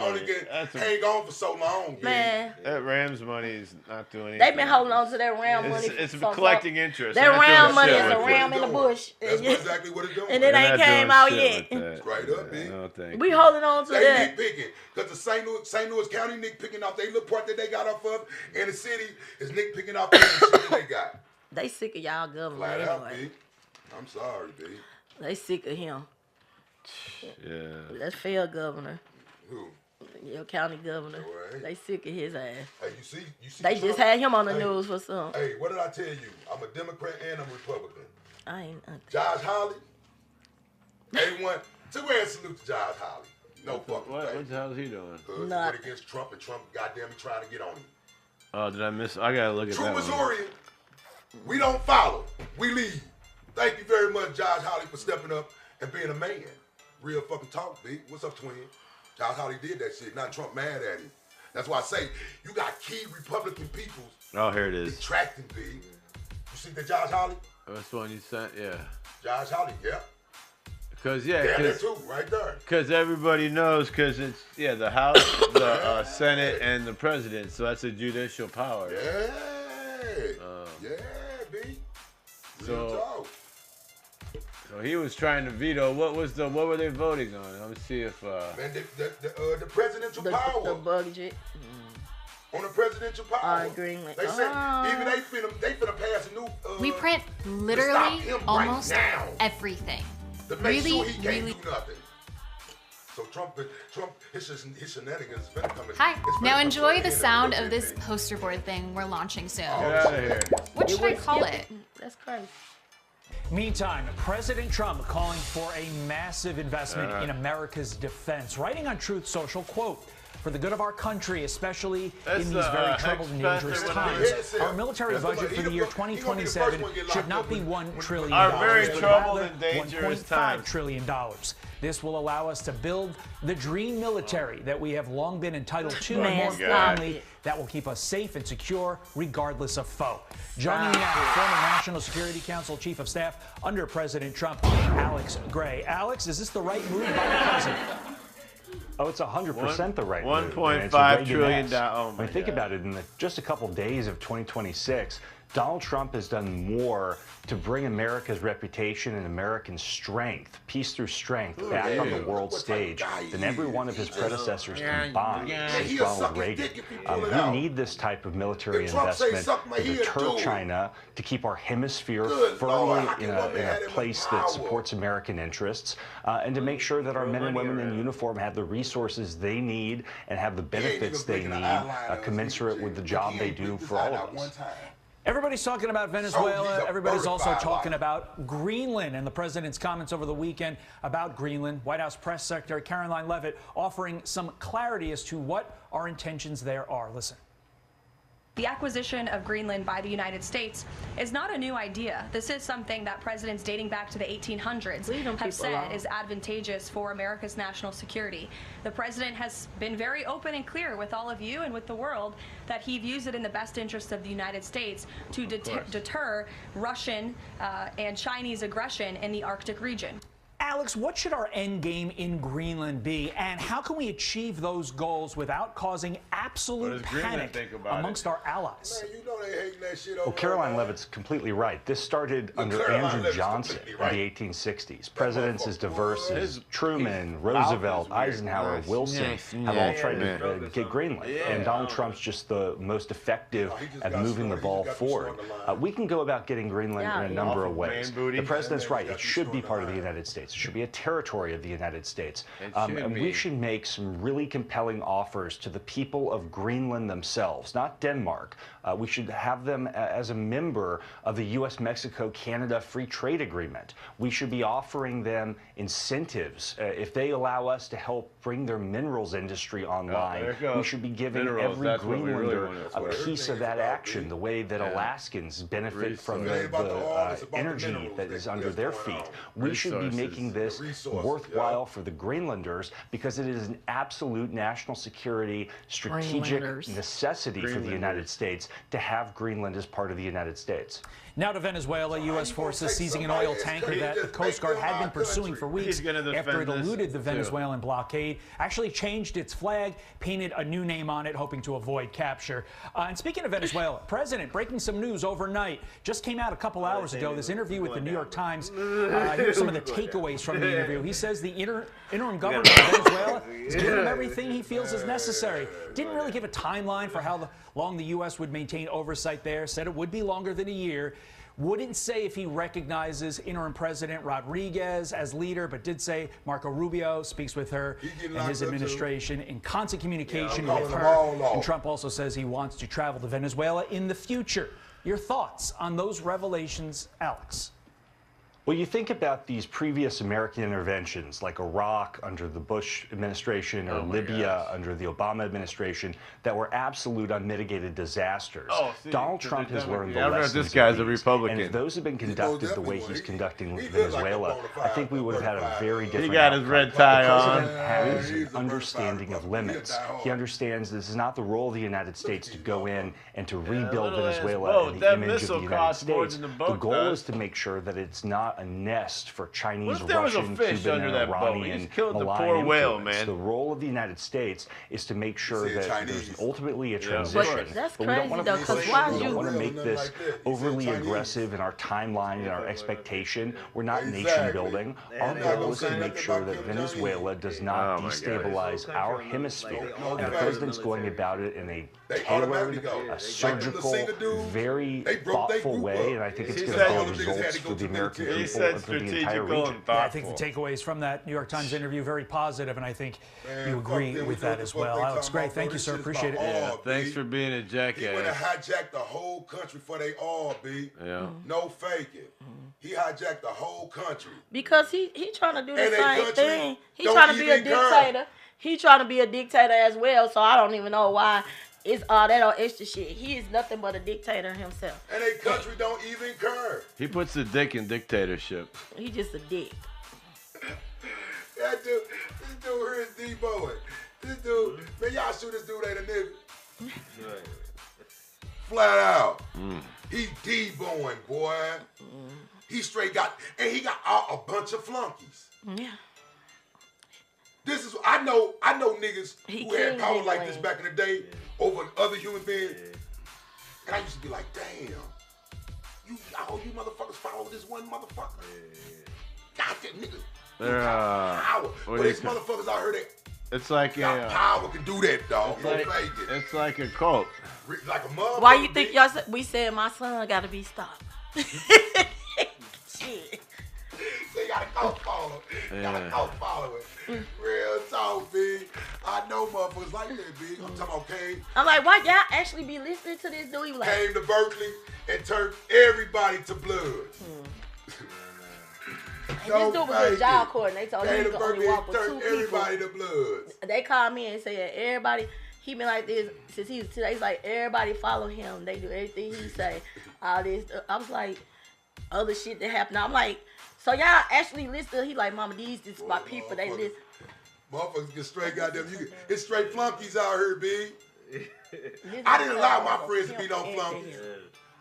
Speaker 4: only get hang on for so long.
Speaker 3: Man,
Speaker 2: that Rams money is not doing anything.
Speaker 3: They've been holding on to that RAM money.
Speaker 2: It's collecting interest.
Speaker 3: That RAM money is a ram in the bush.
Speaker 4: That's exactly what it's doing.
Speaker 3: And it ain't came out yet.
Speaker 4: Straight up, man.
Speaker 3: We holding on to that.
Speaker 4: They nitpicking because the St. Louis County nitpicking off their little part that they got off of, and the city is nitpicking off the shit that they got.
Speaker 3: They sick of y'all government
Speaker 4: Flat
Speaker 3: anyway.
Speaker 4: Out, B. I'm sorry, B.
Speaker 3: They sick of him.
Speaker 2: Yeah.
Speaker 3: That's fair governor.
Speaker 4: Who?
Speaker 3: Your county governor.
Speaker 4: Right.
Speaker 3: They sick of his ass.
Speaker 4: Hey, you see
Speaker 3: they
Speaker 4: Trump?
Speaker 3: just had him on the news for some.
Speaker 4: Hey, what did I tell you? I'm a Democrat and I'm a Republican.
Speaker 3: I ain't nothing.
Speaker 4: Josh Hawley. Everyone, two-hand salute to Josh Hawley. No fucking
Speaker 2: What the hell is he doing?
Speaker 4: He went against Trump, and Trump goddamn trying to get on him.
Speaker 2: Oh, did I miss? I gotta look at that.
Speaker 4: True Missourian. We don't follow. We lead. Thank you very much, Josh Hawley, for stepping up and being a man. Real fucking talk, B. What's up, twin? Josh Hawley did that shit. Not Trump mad at him. That's why I say you got key Republican people.
Speaker 2: Oh, here it is.
Speaker 4: Detracting, B. You see that Josh Hawley?
Speaker 2: That's the one you sent, yeah.
Speaker 4: Josh Hawley, yeah.
Speaker 2: Because
Speaker 4: there too, right there.
Speaker 2: Because everybody knows, because it's the House, the Senate, and the President. So that's a judicial power.
Speaker 4: Yeah, B.
Speaker 2: So he was trying to veto. What were they voting on? Let me see if.
Speaker 4: Man, the presidential power.
Speaker 3: The budget.
Speaker 4: On the presidential power.
Speaker 3: Greenland.
Speaker 4: They said even they finna pass a new.
Speaker 5: We print literally almost everything.
Speaker 4: To make sure he can't do nothing. So Trump, his shenanigans finna come in.
Speaker 5: Hi. Now enjoy the sound of this poster board thing we're launching soon.
Speaker 2: Get out of here.
Speaker 5: What should I call it?
Speaker 3: That's crazy.
Speaker 9: Meantime, President Trump calling for a massive investment in America's defense. Writing on Truth Social, quote, "For the good of our country, especially in these very troubled and dangerous times, our military budget for the year 2027 should not be $1 trillion,
Speaker 2: our very
Speaker 9: but
Speaker 2: troubled
Speaker 9: rather
Speaker 2: and dangerous
Speaker 9: $1.5 trillion. This will allow us to build the dream military that we have long been entitled to, and more importantly, that will keep us safe and secure regardless of foe." Joining me now, former National Security Council Chief of Staff under President Trump, Alex Gray. Alex, is this the right move by the president?
Speaker 23: Oh, it's 100% the right move.
Speaker 2: $1.5 trillion.
Speaker 23: Think about it. In just a couple days of 2026, Donald Trump has done more to bring America's reputation and American strength, peace through strength, back on the world stage than every one of his predecessors combined since Ronald Reagan. We need this type of military investment to deter China, to keep our hemisphere firmly in a place that supports American interests, and to make sure that our men and women in uniform have the resources they need and have the benefits they need, commensurate with the job they do for all of us.
Speaker 9: Everybody's talking about Venezuela. Everybody's also talking about Greenland and the president's comments over the weekend about Greenland. White House Press Secretary Caroline Leavitt offering some clarity as to what our intentions there are. Listen.
Speaker 10: The acquisition of Greenland by the United States is not a new idea. This is something that presidents dating back to the 1800s have said is advantageous for America's national security. The president has been very open and clear with all of you and with the world that he views it in the best interest of the United States to deter Russian and Chinese aggression in the Arctic region.
Speaker 9: Alex, what should our end game in Greenland be, and how can we achieve those goals without causing absolute panic amongst our allies?
Speaker 4: Man, you know they hating that shit over.
Speaker 23: Well, Caroline Leavitt's completely right. This started under Andrew Johnson in the 1860s. Presidents as diverse as Truman, Roosevelt, Eisenhower, Wilson have all tried to get Greenland, and Donald Trump's just the most effective at moving the ball forward. We can go about getting Greenland in a number of ways. The president's right. It should be part of the United States. It should be a territory of the United States. And we should make some really compelling offers to the people of Greenland themselves, not Denmark. We should have them as a member of the U.S.-Mexico-Canada Free Trade Agreement. We should be offering them incentives. If they allow us to help bring their minerals industry online, we should be giving every Greenlander a piece of that action, the way that Alaskans benefit from the energy that is under their feet. We should be making this worthwhile for the Greenlanders because it is an absolute national security strategic necessity for the United States to have Greenland as part of the United States.
Speaker 9: Now to Venezuela, U.S. forces seizing an oil tanker that the Coast Guard had been pursuing for weeks after it eluded the Venezuelan blockade, actually changed its flag, painted a new name on it, hoping to avoid capture. And speaking of Venezuela, President breaking some news overnight. Just came out a couple hours ago, this interview with the New York Times. Here's some of the takeaways from the interview. He says the interim government of Venezuela is giving him everything he feels is necessary. Didn't really give a timeline for how long the U.S. would maintain oversight there, said it would be longer than a year. Wouldn't say if he recognizes interim President Rodriguez as leader, but did say Marco Rubio speaks with her and his administration in constant communication with her. And Trump also says he wants to travel to Venezuela in the future. Your thoughts on those revelations, Alex?
Speaker 23: Well, you think about these previous American interventions like Iraq under the Bush administration or Libya under the Obama administration that were absolute unmitigated disasters. Donald Trump has learned the lessons.
Speaker 2: This guy's a Republican.
Speaker 23: And if those had been conducted the way he's conducting Venezuela, I think we would have had a very different
Speaker 2: He got his red tie on.
Speaker 23: The president has an understanding of limits. He understands this is not the role of the United States to go in and to rebuild Venezuela in the image of the United States. The goal is to make sure that it's not a nest for Chinese, Russian, Cuban, and Iranian malign influence. The role of the United States is to make sure that there's ultimately a transition.
Speaker 3: That's
Speaker 23: but we don't want to
Speaker 3: make
Speaker 23: this overly aggressive in our timeline and our expectation. We're not nation building. Our goal is to make sure that Venezuela does not destabilize our hemisphere. And the president's going about it in a tailored, surgical, very thoughtful way, and I think it's going to build results for the American people and for the entire region.
Speaker 9: I think the takeaways from that New York Times interview very positive, and I think you agree with that as well. Alex, great. Thank you, sir. Appreciate it.
Speaker 2: Yeah, thanks for being a jackass.
Speaker 4: He went and hijacked the whole country for they all, B.
Speaker 2: Yeah.
Speaker 4: No faking. He hijacked the whole country.
Speaker 3: Because he trying to do the same thing. He trying to be a dictator. He trying to be a dictator as well, so I don't even know why it's all that on extra shit. He is nothing but a dictator himself.
Speaker 4: And their country don't even care.
Speaker 2: He puts the dick in dictatorship.
Speaker 3: He just a dick.
Speaker 4: That dude, this dude here is D-Boy. This dude, man, y'all shoot this dude ain't a nigga. Flat out. He D-Boying, boy. He straight got, and he got a bunch of flunkies.
Speaker 3: Yeah.
Speaker 4: This is, I know niggas who had power like this back in the day over other human beings. And I used to be like, damn, all you motherfuckers follow this one motherfucker. God damn nigga.
Speaker 2: They're
Speaker 4: But these motherfuckers out here, they
Speaker 2: it's like
Speaker 4: got power can do that, dog.
Speaker 2: It's like a cult.
Speaker 4: Like a motherfucker.
Speaker 3: Why you think we said my son got to be stopped? Shit.
Speaker 4: They gotta go follow. Gotta go follow it. Real talk, B. I know motherfuckers like that, B. I'm talking about Kane.
Speaker 3: I'm like, why y'all actually be listening to this dude? Like,
Speaker 4: came to Berkeley and turned everybody to blood.
Speaker 3: This dude was a job court, and they told him he could only walk with 2 people.
Speaker 4: Everybody to blood.
Speaker 3: They called me and said everybody. He been like this since he was 2 days. Like everybody follow him. They do everything he say. All this. I was like, other shit that happened. I'm like, so y'all actually listen. He like, mama, this is my people. They listen.
Speaker 4: Motherfuckers get straight goddamn. It's straight flunkies out here, B. I didn't allow my friends to be no flunkies.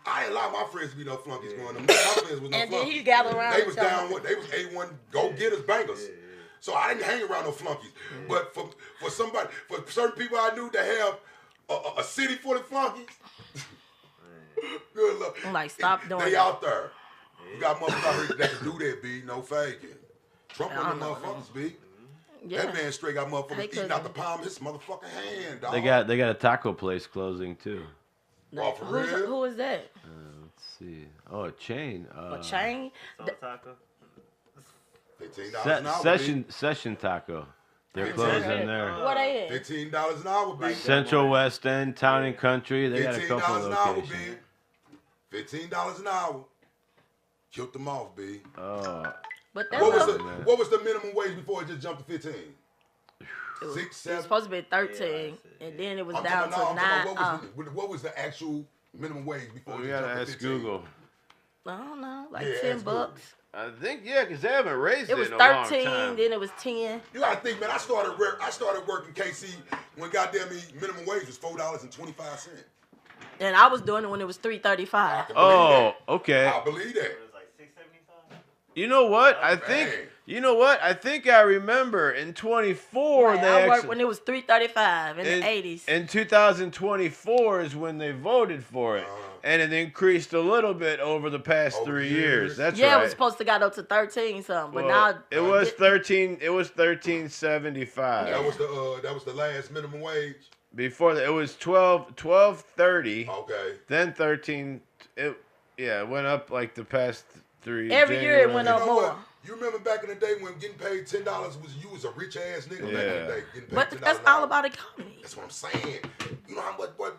Speaker 4: I didn't allow my friends to be no flunkies going on. My friends was no
Speaker 3: and
Speaker 4: flunkies.
Speaker 3: then he gathered around.
Speaker 4: They was down. They was A1 go-getters, bangers. So I didn't hang around no flunkies. But for certain people I knew to have a city full of flunkies, good luck.
Speaker 3: I'm like, stop doing
Speaker 4: They
Speaker 3: that.
Speaker 4: out there. You got motherfuckers out here that can do that, B. No faking. Trump on the motherfuckers, B.
Speaker 3: Yeah.
Speaker 4: That man straight got motherfuckers eating out the palm of his motherfucking hand, dog.
Speaker 2: They got a taco place closing too.
Speaker 4: Oh, for real?
Speaker 3: Who is that?
Speaker 2: Let's see. Oh, a chain.
Speaker 3: A chain?
Speaker 1: Taco.
Speaker 4: $15 an hour.
Speaker 2: Session Taco. They're closing there.
Speaker 3: What they at?
Speaker 4: $15 an hour, B.
Speaker 2: Central West End, Town and Country. They got a couple of locations.
Speaker 4: $15 an hour. Killed them off, B.
Speaker 2: Oh.
Speaker 3: But that's
Speaker 4: what was the minimum wage before it just jumped to 15? 6, 7.
Speaker 3: It was supposed to be 13, and then it was down to 9.
Speaker 4: What was the actual minimum wage before?
Speaker 2: We gotta ask Google.
Speaker 3: I don't know, like $10.
Speaker 2: I think because they haven't raised it.
Speaker 3: It was
Speaker 2: in a
Speaker 3: 13,
Speaker 2: long time.
Speaker 3: then it was 10.
Speaker 4: You gotta think, man. I started working KC when goddamn me minimum wage was $4.25.
Speaker 3: And I was doing it when it was $3.35.
Speaker 2: Oh, okay.
Speaker 4: I believe that.
Speaker 2: You know what? I think I remember in 24
Speaker 3: Right, I worked when it was $3.35 in the 80s.
Speaker 2: In 2024 is when they voted for it, and it increased a little bit over the past 3 years. That's right.
Speaker 3: Yeah, it was supposed to got up to 13 something, but now
Speaker 2: it was 13. It was 13.75.
Speaker 4: That was the last minimum wage.
Speaker 2: Before that, it was 12.30.
Speaker 4: Okay.
Speaker 2: Then 13. It went up like the past 3.
Speaker 3: Every year it went up more.
Speaker 4: You remember back in the day when getting paid $10 was a rich ass nigga back in the day. Getting paid
Speaker 3: but
Speaker 4: $10
Speaker 3: that's all about economy.
Speaker 4: That's what I'm saying. You know how much, boy,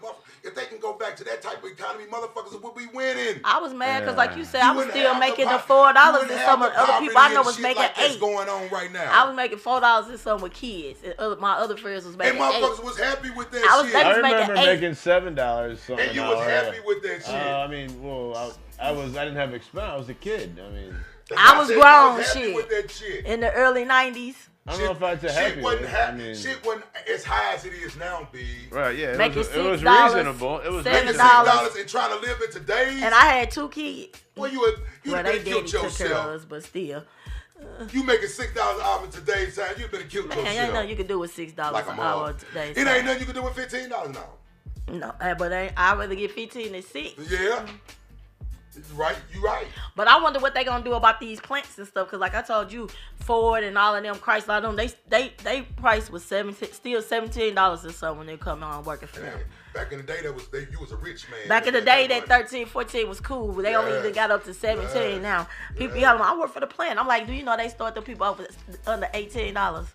Speaker 4: if they can go back to that type of economy, motherfuckers would be winning.
Speaker 3: I was mad because, like you said, I was still making the $4, and some of the other people I know was making
Speaker 4: like
Speaker 3: $8.
Speaker 4: That's going on right now.
Speaker 3: I was making $4 and some with kids, and my other friends was making $8.
Speaker 4: And motherfuckers was happy with that shit.
Speaker 2: I remember making $7 something.
Speaker 4: And you was happy with that shit.
Speaker 2: I mean, well, I didn't have expense. I was a kid. I mean,
Speaker 3: I was grown,
Speaker 4: with that shit.
Speaker 3: In the early 90s.
Speaker 2: I don't know if I'd say happy with it.
Speaker 4: Shit wasn't as high as it is now, B.
Speaker 2: Right, yeah.
Speaker 3: Making
Speaker 2: it was reasonable. It was
Speaker 3: $7
Speaker 4: $6 and trying to live in today's.
Speaker 3: And I had 2 kids.
Speaker 4: Well, you
Speaker 3: they
Speaker 4: killed yourself.
Speaker 3: But still.
Speaker 4: You making $6 an hour in today's time, you better kill yourself.
Speaker 3: Ain't nothing you can do with $6
Speaker 4: like
Speaker 3: an hour in today's time.
Speaker 4: It ain't nothing you can do with $15 an hour.
Speaker 3: No, but I'd rather get 15 than 6.
Speaker 4: Yeah. Right, you right.
Speaker 3: But I wonder what they gonna do about these plants and stuff. Cause like I told you, Ford and all of them, Chrysler, they price was still $17 or so when they come on working for them.
Speaker 4: Back in the day, you was a rich man.
Speaker 3: Back in the day, that 13, 14 was cool, but they only even got up to 17 now. People be I work for the plant. I'm like, do you know they start the people off under $18?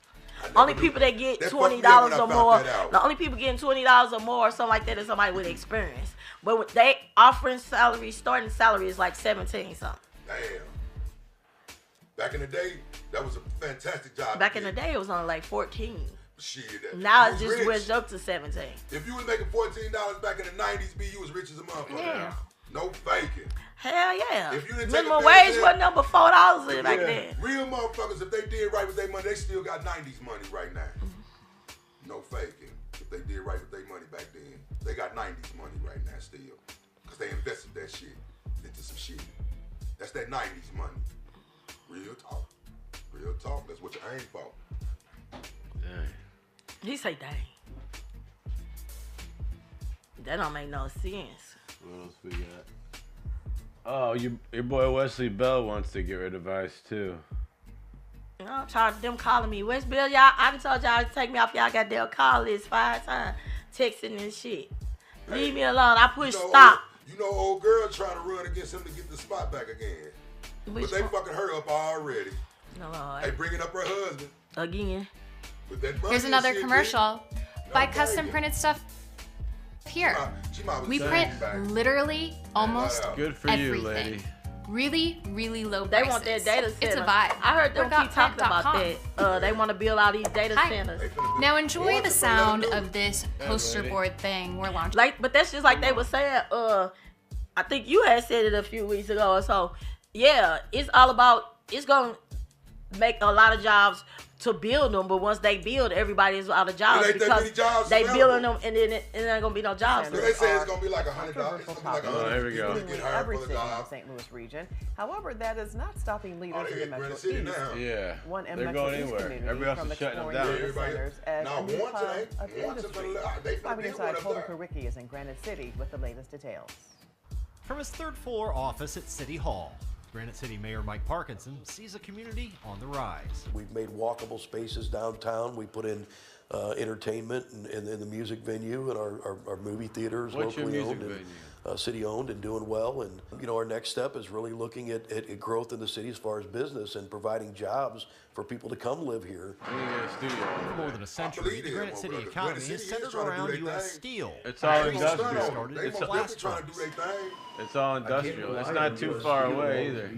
Speaker 3: Only people that get $20 or more. The only people getting $20 or more or something like that is somebody with experience. But they offering starting salary is like 17 something.
Speaker 4: Damn. Back in the day, that was a fantastic job.
Speaker 3: Back in the day, it was only like 14.
Speaker 4: Shit.
Speaker 3: Now it just went up to 17.
Speaker 4: If you was making $14 back in the 90s, B, you was rich as a motherfucker.
Speaker 3: Yeah.
Speaker 4: No faking.
Speaker 3: Hell yeah.
Speaker 4: If you didn't
Speaker 3: minimum wage wasn't number $4 back then.
Speaker 4: Real motherfuckers, if they did right with their money, they still got 90s money right now. No faking. If they did right with their money back then, they got 90s money right now still. Because they invested that shit into some shit. That's that 90s money. Real talk. Real talk. That's what you aim for.
Speaker 2: Dang.
Speaker 3: He say dang. That don't make no sense.
Speaker 2: What else we got? Oh, your boy Wesley Bell wants to get rid of ICE too.
Speaker 3: You know, I'm tired of them calling me. West Bill, y'all, I done told y'all to take me off y'all goddamn call list 5 times. Texting and shit. Leave me alone. I push stop.
Speaker 4: You know, old girl trying to run against him to get the spot back again. But they fucking her up already.
Speaker 3: No, Lord.
Speaker 4: They bringing up her husband.
Speaker 3: Again.
Speaker 4: With that money
Speaker 5: Here's
Speaker 4: and
Speaker 5: another
Speaker 4: shit,
Speaker 5: commercial. Buy custom printed stuff here. We print literally almost
Speaker 2: Good for
Speaker 5: everything.
Speaker 2: you, lady.
Speaker 5: Really, really low
Speaker 3: They
Speaker 5: prices.
Speaker 3: want their data center.
Speaker 5: It's a vibe.
Speaker 3: I heard them
Speaker 5: What
Speaker 3: keep talking about that. They want to build all these data centers.
Speaker 5: Now enjoy the sound of this poster board thing we're launching.
Speaker 3: But that's just like they were saying. I think you had said it a few weeks ago or so. Yeah, it's all about. It's gonna make a lot of jobs to build them, but once they build, everybody is out of jobs because they building them, and then it ain't gonna be no jobs.
Speaker 4: So they say it's gonna be like $100.
Speaker 2: Oh, there we go.
Speaker 11: Every city in the St. Louis region. However, that is not stopping leaders in the Metro East.
Speaker 2: Yeah,
Speaker 11: One in
Speaker 2: they're
Speaker 11: Metro
Speaker 2: going
Speaker 11: East
Speaker 2: anywhere.
Speaker 11: community
Speaker 2: Everybody
Speaker 11: from
Speaker 2: else is shutting them
Speaker 11: exploring
Speaker 2: down.
Speaker 11: data centers as
Speaker 4: Now,
Speaker 11: a new
Speaker 4: once
Speaker 11: hub
Speaker 4: it
Speaker 11: of industry. Live inside Colton Kowicki is in Granite City with the latest details.
Speaker 12: From his third floor office at City Hall, Granite City Mayor Mike Parkinson sees a community on the rise.
Speaker 13: We've made walkable spaces downtown. We put in entertainment and the music venue and our movie theaters,
Speaker 2: What's your
Speaker 13: locally
Speaker 2: music
Speaker 13: owned
Speaker 2: venue?
Speaker 13: and city owned and doing well. And our next step is really looking at growth in the city as far as business and providing jobs for people to come live here.
Speaker 12: For more than a century, the Granite City economy is centered around U.S. steel.
Speaker 2: It's all industrial.
Speaker 12: It's blast furnace.
Speaker 2: It's all industrial. It's not too far away either.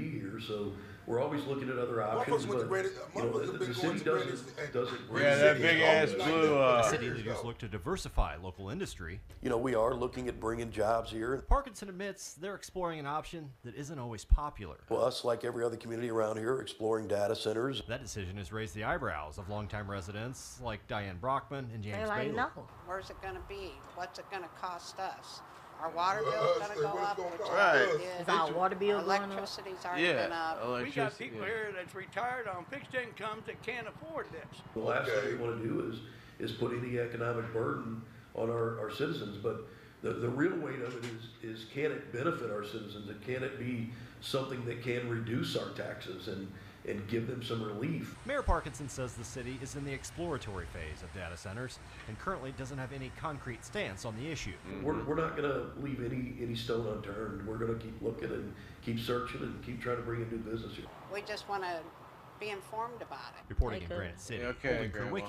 Speaker 13: So we're always looking at other options. But, the city doesn't.
Speaker 2: Yeah, that big ass blue.
Speaker 12: City leaders look to diversify local industry.
Speaker 13: We are looking at bringing jobs here.
Speaker 12: Parkinson admits they're exploring an option that isn't always popular.
Speaker 13: Well, us, like every other community around here, are exploring data centers.
Speaker 12: That decision has raised the eyebrows of longtime residents like Diane Brockman and James
Speaker 24: They're
Speaker 12: Bailey.
Speaker 24: no. Where's it going to be? What's it going to cost us? Our water bill's going to go up.
Speaker 3: Is our water bill going up?
Speaker 24: Electricity's already been up.
Speaker 25: We got people here that's retired on fixed incomes that can't afford this.
Speaker 13: The last thing we want to do is put any economic burden on our citizens, but the real weight of it is can it benefit our citizens, and can it be something that can reduce our taxes and give them some relief.
Speaker 12: Mayor Parkinson says the city is in the exploratory phase of data centers and currently doesn't have any concrete stance on the issue.
Speaker 13: We're not going to leave any stone unturned. We're going to keep looking and keep searching and keep trying to bring in new business here.
Speaker 24: We just want to be informed about it.
Speaker 12: Reporting in Granite City, Ollen Park.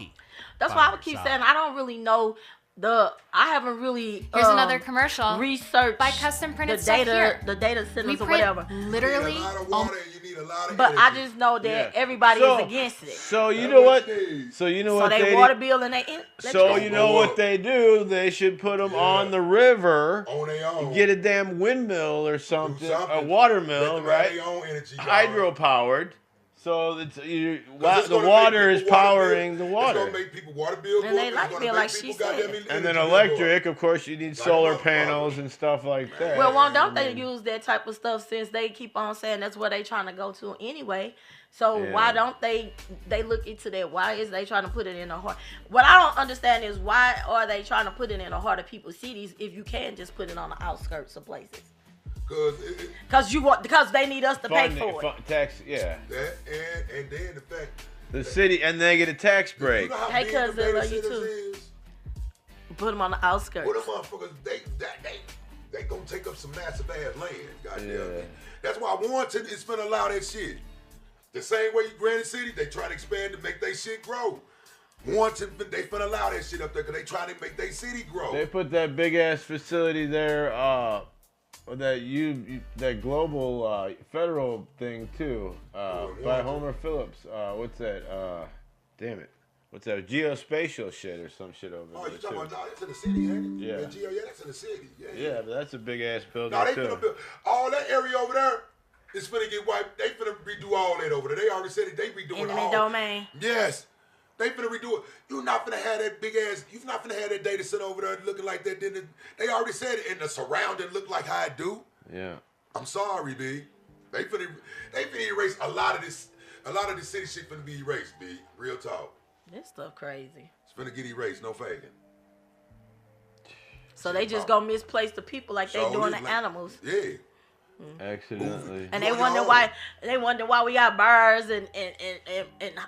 Speaker 3: That's why I would keep saying I don't really know I haven't really
Speaker 5: Here's another commercial.
Speaker 3: Research
Speaker 5: Buy custom printed
Speaker 3: the
Speaker 5: stuff
Speaker 3: data,
Speaker 5: here.
Speaker 3: the data centers
Speaker 5: We
Speaker 3: or
Speaker 5: print
Speaker 3: whatever.
Speaker 5: literally.
Speaker 3: But I just know that everybody is against it.
Speaker 2: So you know what? So you know
Speaker 3: So
Speaker 2: what
Speaker 3: they water bill and they.
Speaker 2: So you know what they do? They should put them on the river.
Speaker 4: On their own.
Speaker 2: Get a damn windmill or something, a water mill, right? Hydro-powered. So it's the water is powering the water.
Speaker 4: It's gonna make people water bills.
Speaker 3: And they like me, like she said.
Speaker 2: And then electric, of course, you need solar panels and stuff like that.
Speaker 3: Well, why don't they use that type of stuff since they keep on saying that's where they trying to go to anyway? So why don't they look into that? Why is they trying to put it in the heart? What I don't understand is why are they trying to put it in the heart of people's cities if you can just put it on the outskirts of places? Because they need us to pay for it.
Speaker 2: Tax, yeah.
Speaker 4: That and then the fact
Speaker 2: the city, and they get a tax break.
Speaker 4: You know how
Speaker 3: Hey,
Speaker 4: big
Speaker 3: cuz
Speaker 4: the
Speaker 3: they
Speaker 4: data
Speaker 3: love you
Speaker 4: centers
Speaker 3: too.
Speaker 4: is?
Speaker 3: Put them on the outskirts.
Speaker 4: What the motherfuckers, they gonna take up some massive ass land. Goddamn. Yeah. That's why Warrenton is finna allow that shit. The same way you Granite City, they try to expand to make their shit grow. Warrenton, they finna allow that shit up there because they trying to make their city grow.
Speaker 2: They put that big ass facility there. That global federal thing too by Homer Phillips. What's that? Damn it. What's that? Geospatial shit or some shit over there.
Speaker 4: Oh, you talking about? No, that's in the city, ain't it?
Speaker 2: Yeah.
Speaker 4: Yeah, that's in the city.
Speaker 2: Yeah, but that's a big ass building
Speaker 4: No, they
Speaker 2: too.
Speaker 4: finna build all that area over there. It's finna get wiped. They finna redo all that over there. They already said it. They redoing
Speaker 3: Enemy
Speaker 4: all.
Speaker 3: domain.
Speaker 4: Yes. They finna redo it. You're not finna have that big ass. You're not finna have that data center over there looking like that. Then they already said it, and the surrounding look like how it do.
Speaker 2: Yeah.
Speaker 4: I'm sorry, B. They finna erase a lot of this. A lot of this city shit finna be erased, B. Real talk.
Speaker 3: This stuff crazy.
Speaker 4: It's finna get erased. No faking.
Speaker 3: So they just gonna misplace the people like they doing the animals.
Speaker 4: Yeah.
Speaker 2: Accidentally.
Speaker 3: And they wonder why we got bears and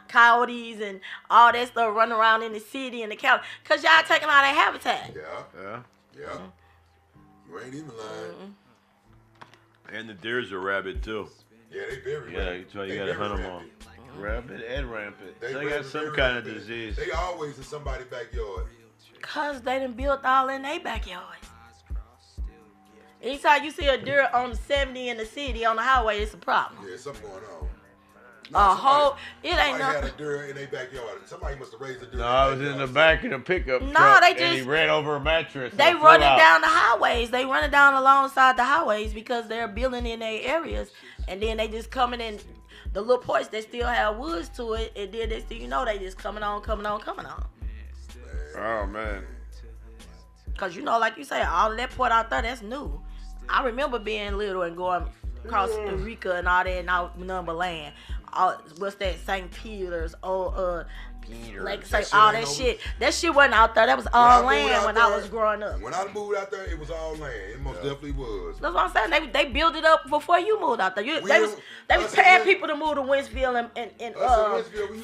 Speaker 3: coyotes and all that stuff running around in the city and the county. Cause y'all taking all their habitat.
Speaker 4: Yeah. You ain't even lying.
Speaker 2: And the deers are rabid too.
Speaker 4: Yeah, they very
Speaker 2: rabid. So you gotta hunt them all. Rabid and rampant. They got some kind of disease.
Speaker 4: They always in somebody's backyard.
Speaker 3: Cause they done built all in their backyard. Anytime you see a deer on the 70 in the city on the highway, it's a problem.
Speaker 4: Yeah, something going on.
Speaker 3: It ain't nothing.
Speaker 4: Had a deer in their backyard. Somebody must have raised a deer.
Speaker 2: No, I was in the back of the pickup truck,
Speaker 3: they just,
Speaker 2: and he ran over a mattress.
Speaker 3: They running down the highways. They running down alongside the highways because they're building in their areas, and then they just coming in the little porch that still have woods to it, and then they still, they just coming on.
Speaker 2: Oh man.
Speaker 3: Cause like you say, all of that port out there, that's new. I remember being little and going across Eureka and all that, and all number land. What's that? St. Peter's, like say all that shit. That shit wasn't out there. That was all land when I was growing up.
Speaker 4: When I moved out there, it was all land. It most definitely was.
Speaker 3: That's what I'm saying. They built it up before you moved out there. They was paying people to move to Winsville and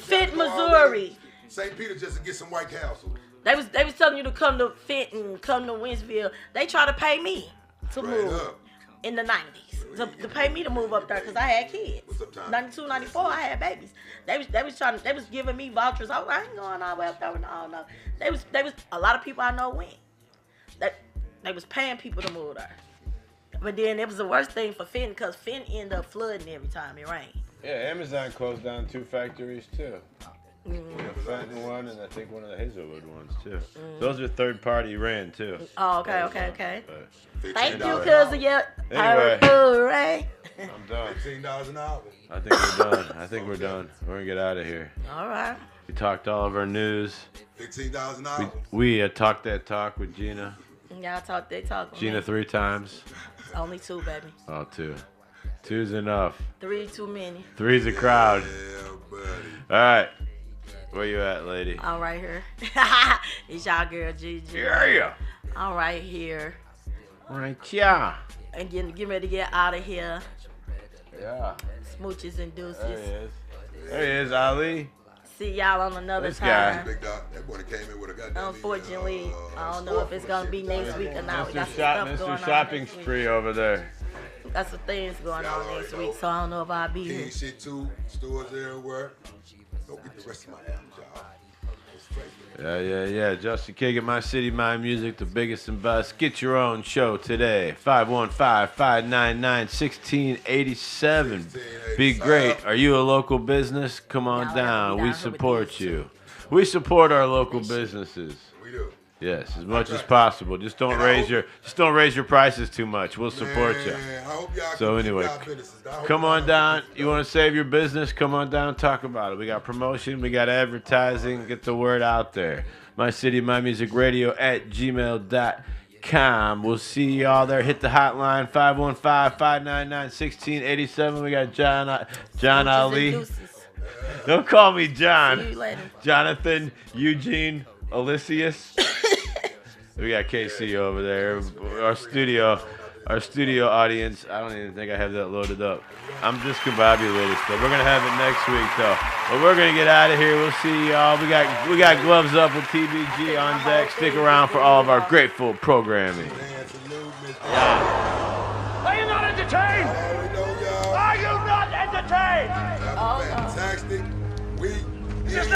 Speaker 3: Fenton, Missouri.
Speaker 4: St. Peter just to get some White Castle.
Speaker 3: They was telling you to come to Fenton, come to Winsville. They tried to pay me to move in the 90s. To pay me to move up there because I had kids. 92, 94, I had babies. They was giving me vouchers. I ain't going all the way up there. No. They was a lot of people I know went. They was paying people to move there. But then it was the worst thing for Fenton because Fenton ended up flooding every time it rained.
Speaker 2: Yeah, Amazon closed down 2 factories too. The Fenton one and I think one of the Hazelwood ones too. Those are third-party ran too.
Speaker 3: Oh, okay. Thank you, cuz of your
Speaker 2: anyway, I'm done.
Speaker 4: $15 an hour.
Speaker 2: I think we're done. We're gonna get out of here.
Speaker 3: All right.
Speaker 2: We talked all of our news.
Speaker 4: $15 an hour.
Speaker 2: We talked that talk with Gina.
Speaker 3: Y'all they talk.
Speaker 2: Gina 3 times.
Speaker 3: Only 2, baby.
Speaker 2: Oh, 2. 2's enough.
Speaker 3: 3 too many.
Speaker 2: 3's a crowd.
Speaker 4: Yeah, buddy.
Speaker 2: All right. Where you at, lady?
Speaker 3: I'm right here. It's y'all girl, Gigi.
Speaker 2: Yeah.
Speaker 3: I'm right here.
Speaker 2: Right here.
Speaker 3: And get ready to get out of here.
Speaker 2: Yeah.
Speaker 3: Smooches and deuces.
Speaker 2: There he is, Ali.
Speaker 3: See y'all on another
Speaker 2: this
Speaker 3: time.
Speaker 2: Guy.
Speaker 4: That boy came in with a goddamn.
Speaker 3: Unfortunately, I don't know if it's gonna be next week or not.
Speaker 2: Mr. Shopping Spree over there.
Speaker 3: Got some things going on next week, so I don't know if I'll be here.
Speaker 4: Shit too. Stores everywhere. Go get the rest of my job.
Speaker 2: Yeah. Justin Kagan, My City, My Music, the biggest and best. Get your own show today. 515-599-1687. Be great. Are you a local business? Come on down. We support you. We support our local businesses.
Speaker 4: We do.
Speaker 2: Yes, as much as possible. Just don't raise your prices too much. We'll support you. So anyway, come on down. You want to save your business? Come on down. Talk about it. We got promotion. We got advertising. Get the word out there. My City, My Music Radio at gmail.com. We'll see y'all there. Hit the hotline 515-599-1687. We got John Ali. Don't call me John.
Speaker 3: See you later.
Speaker 2: Jonathan, Eugene, Elysius. We got KC over there. Our studio audience. I don't even think I have that loaded up. I'm discombobulated stuff. We're gonna have it next week though. But we're gonna get out of here. We'll see y'all. We got gloves up with TBG on deck. Stick around for all of our grateful programming. Yeah.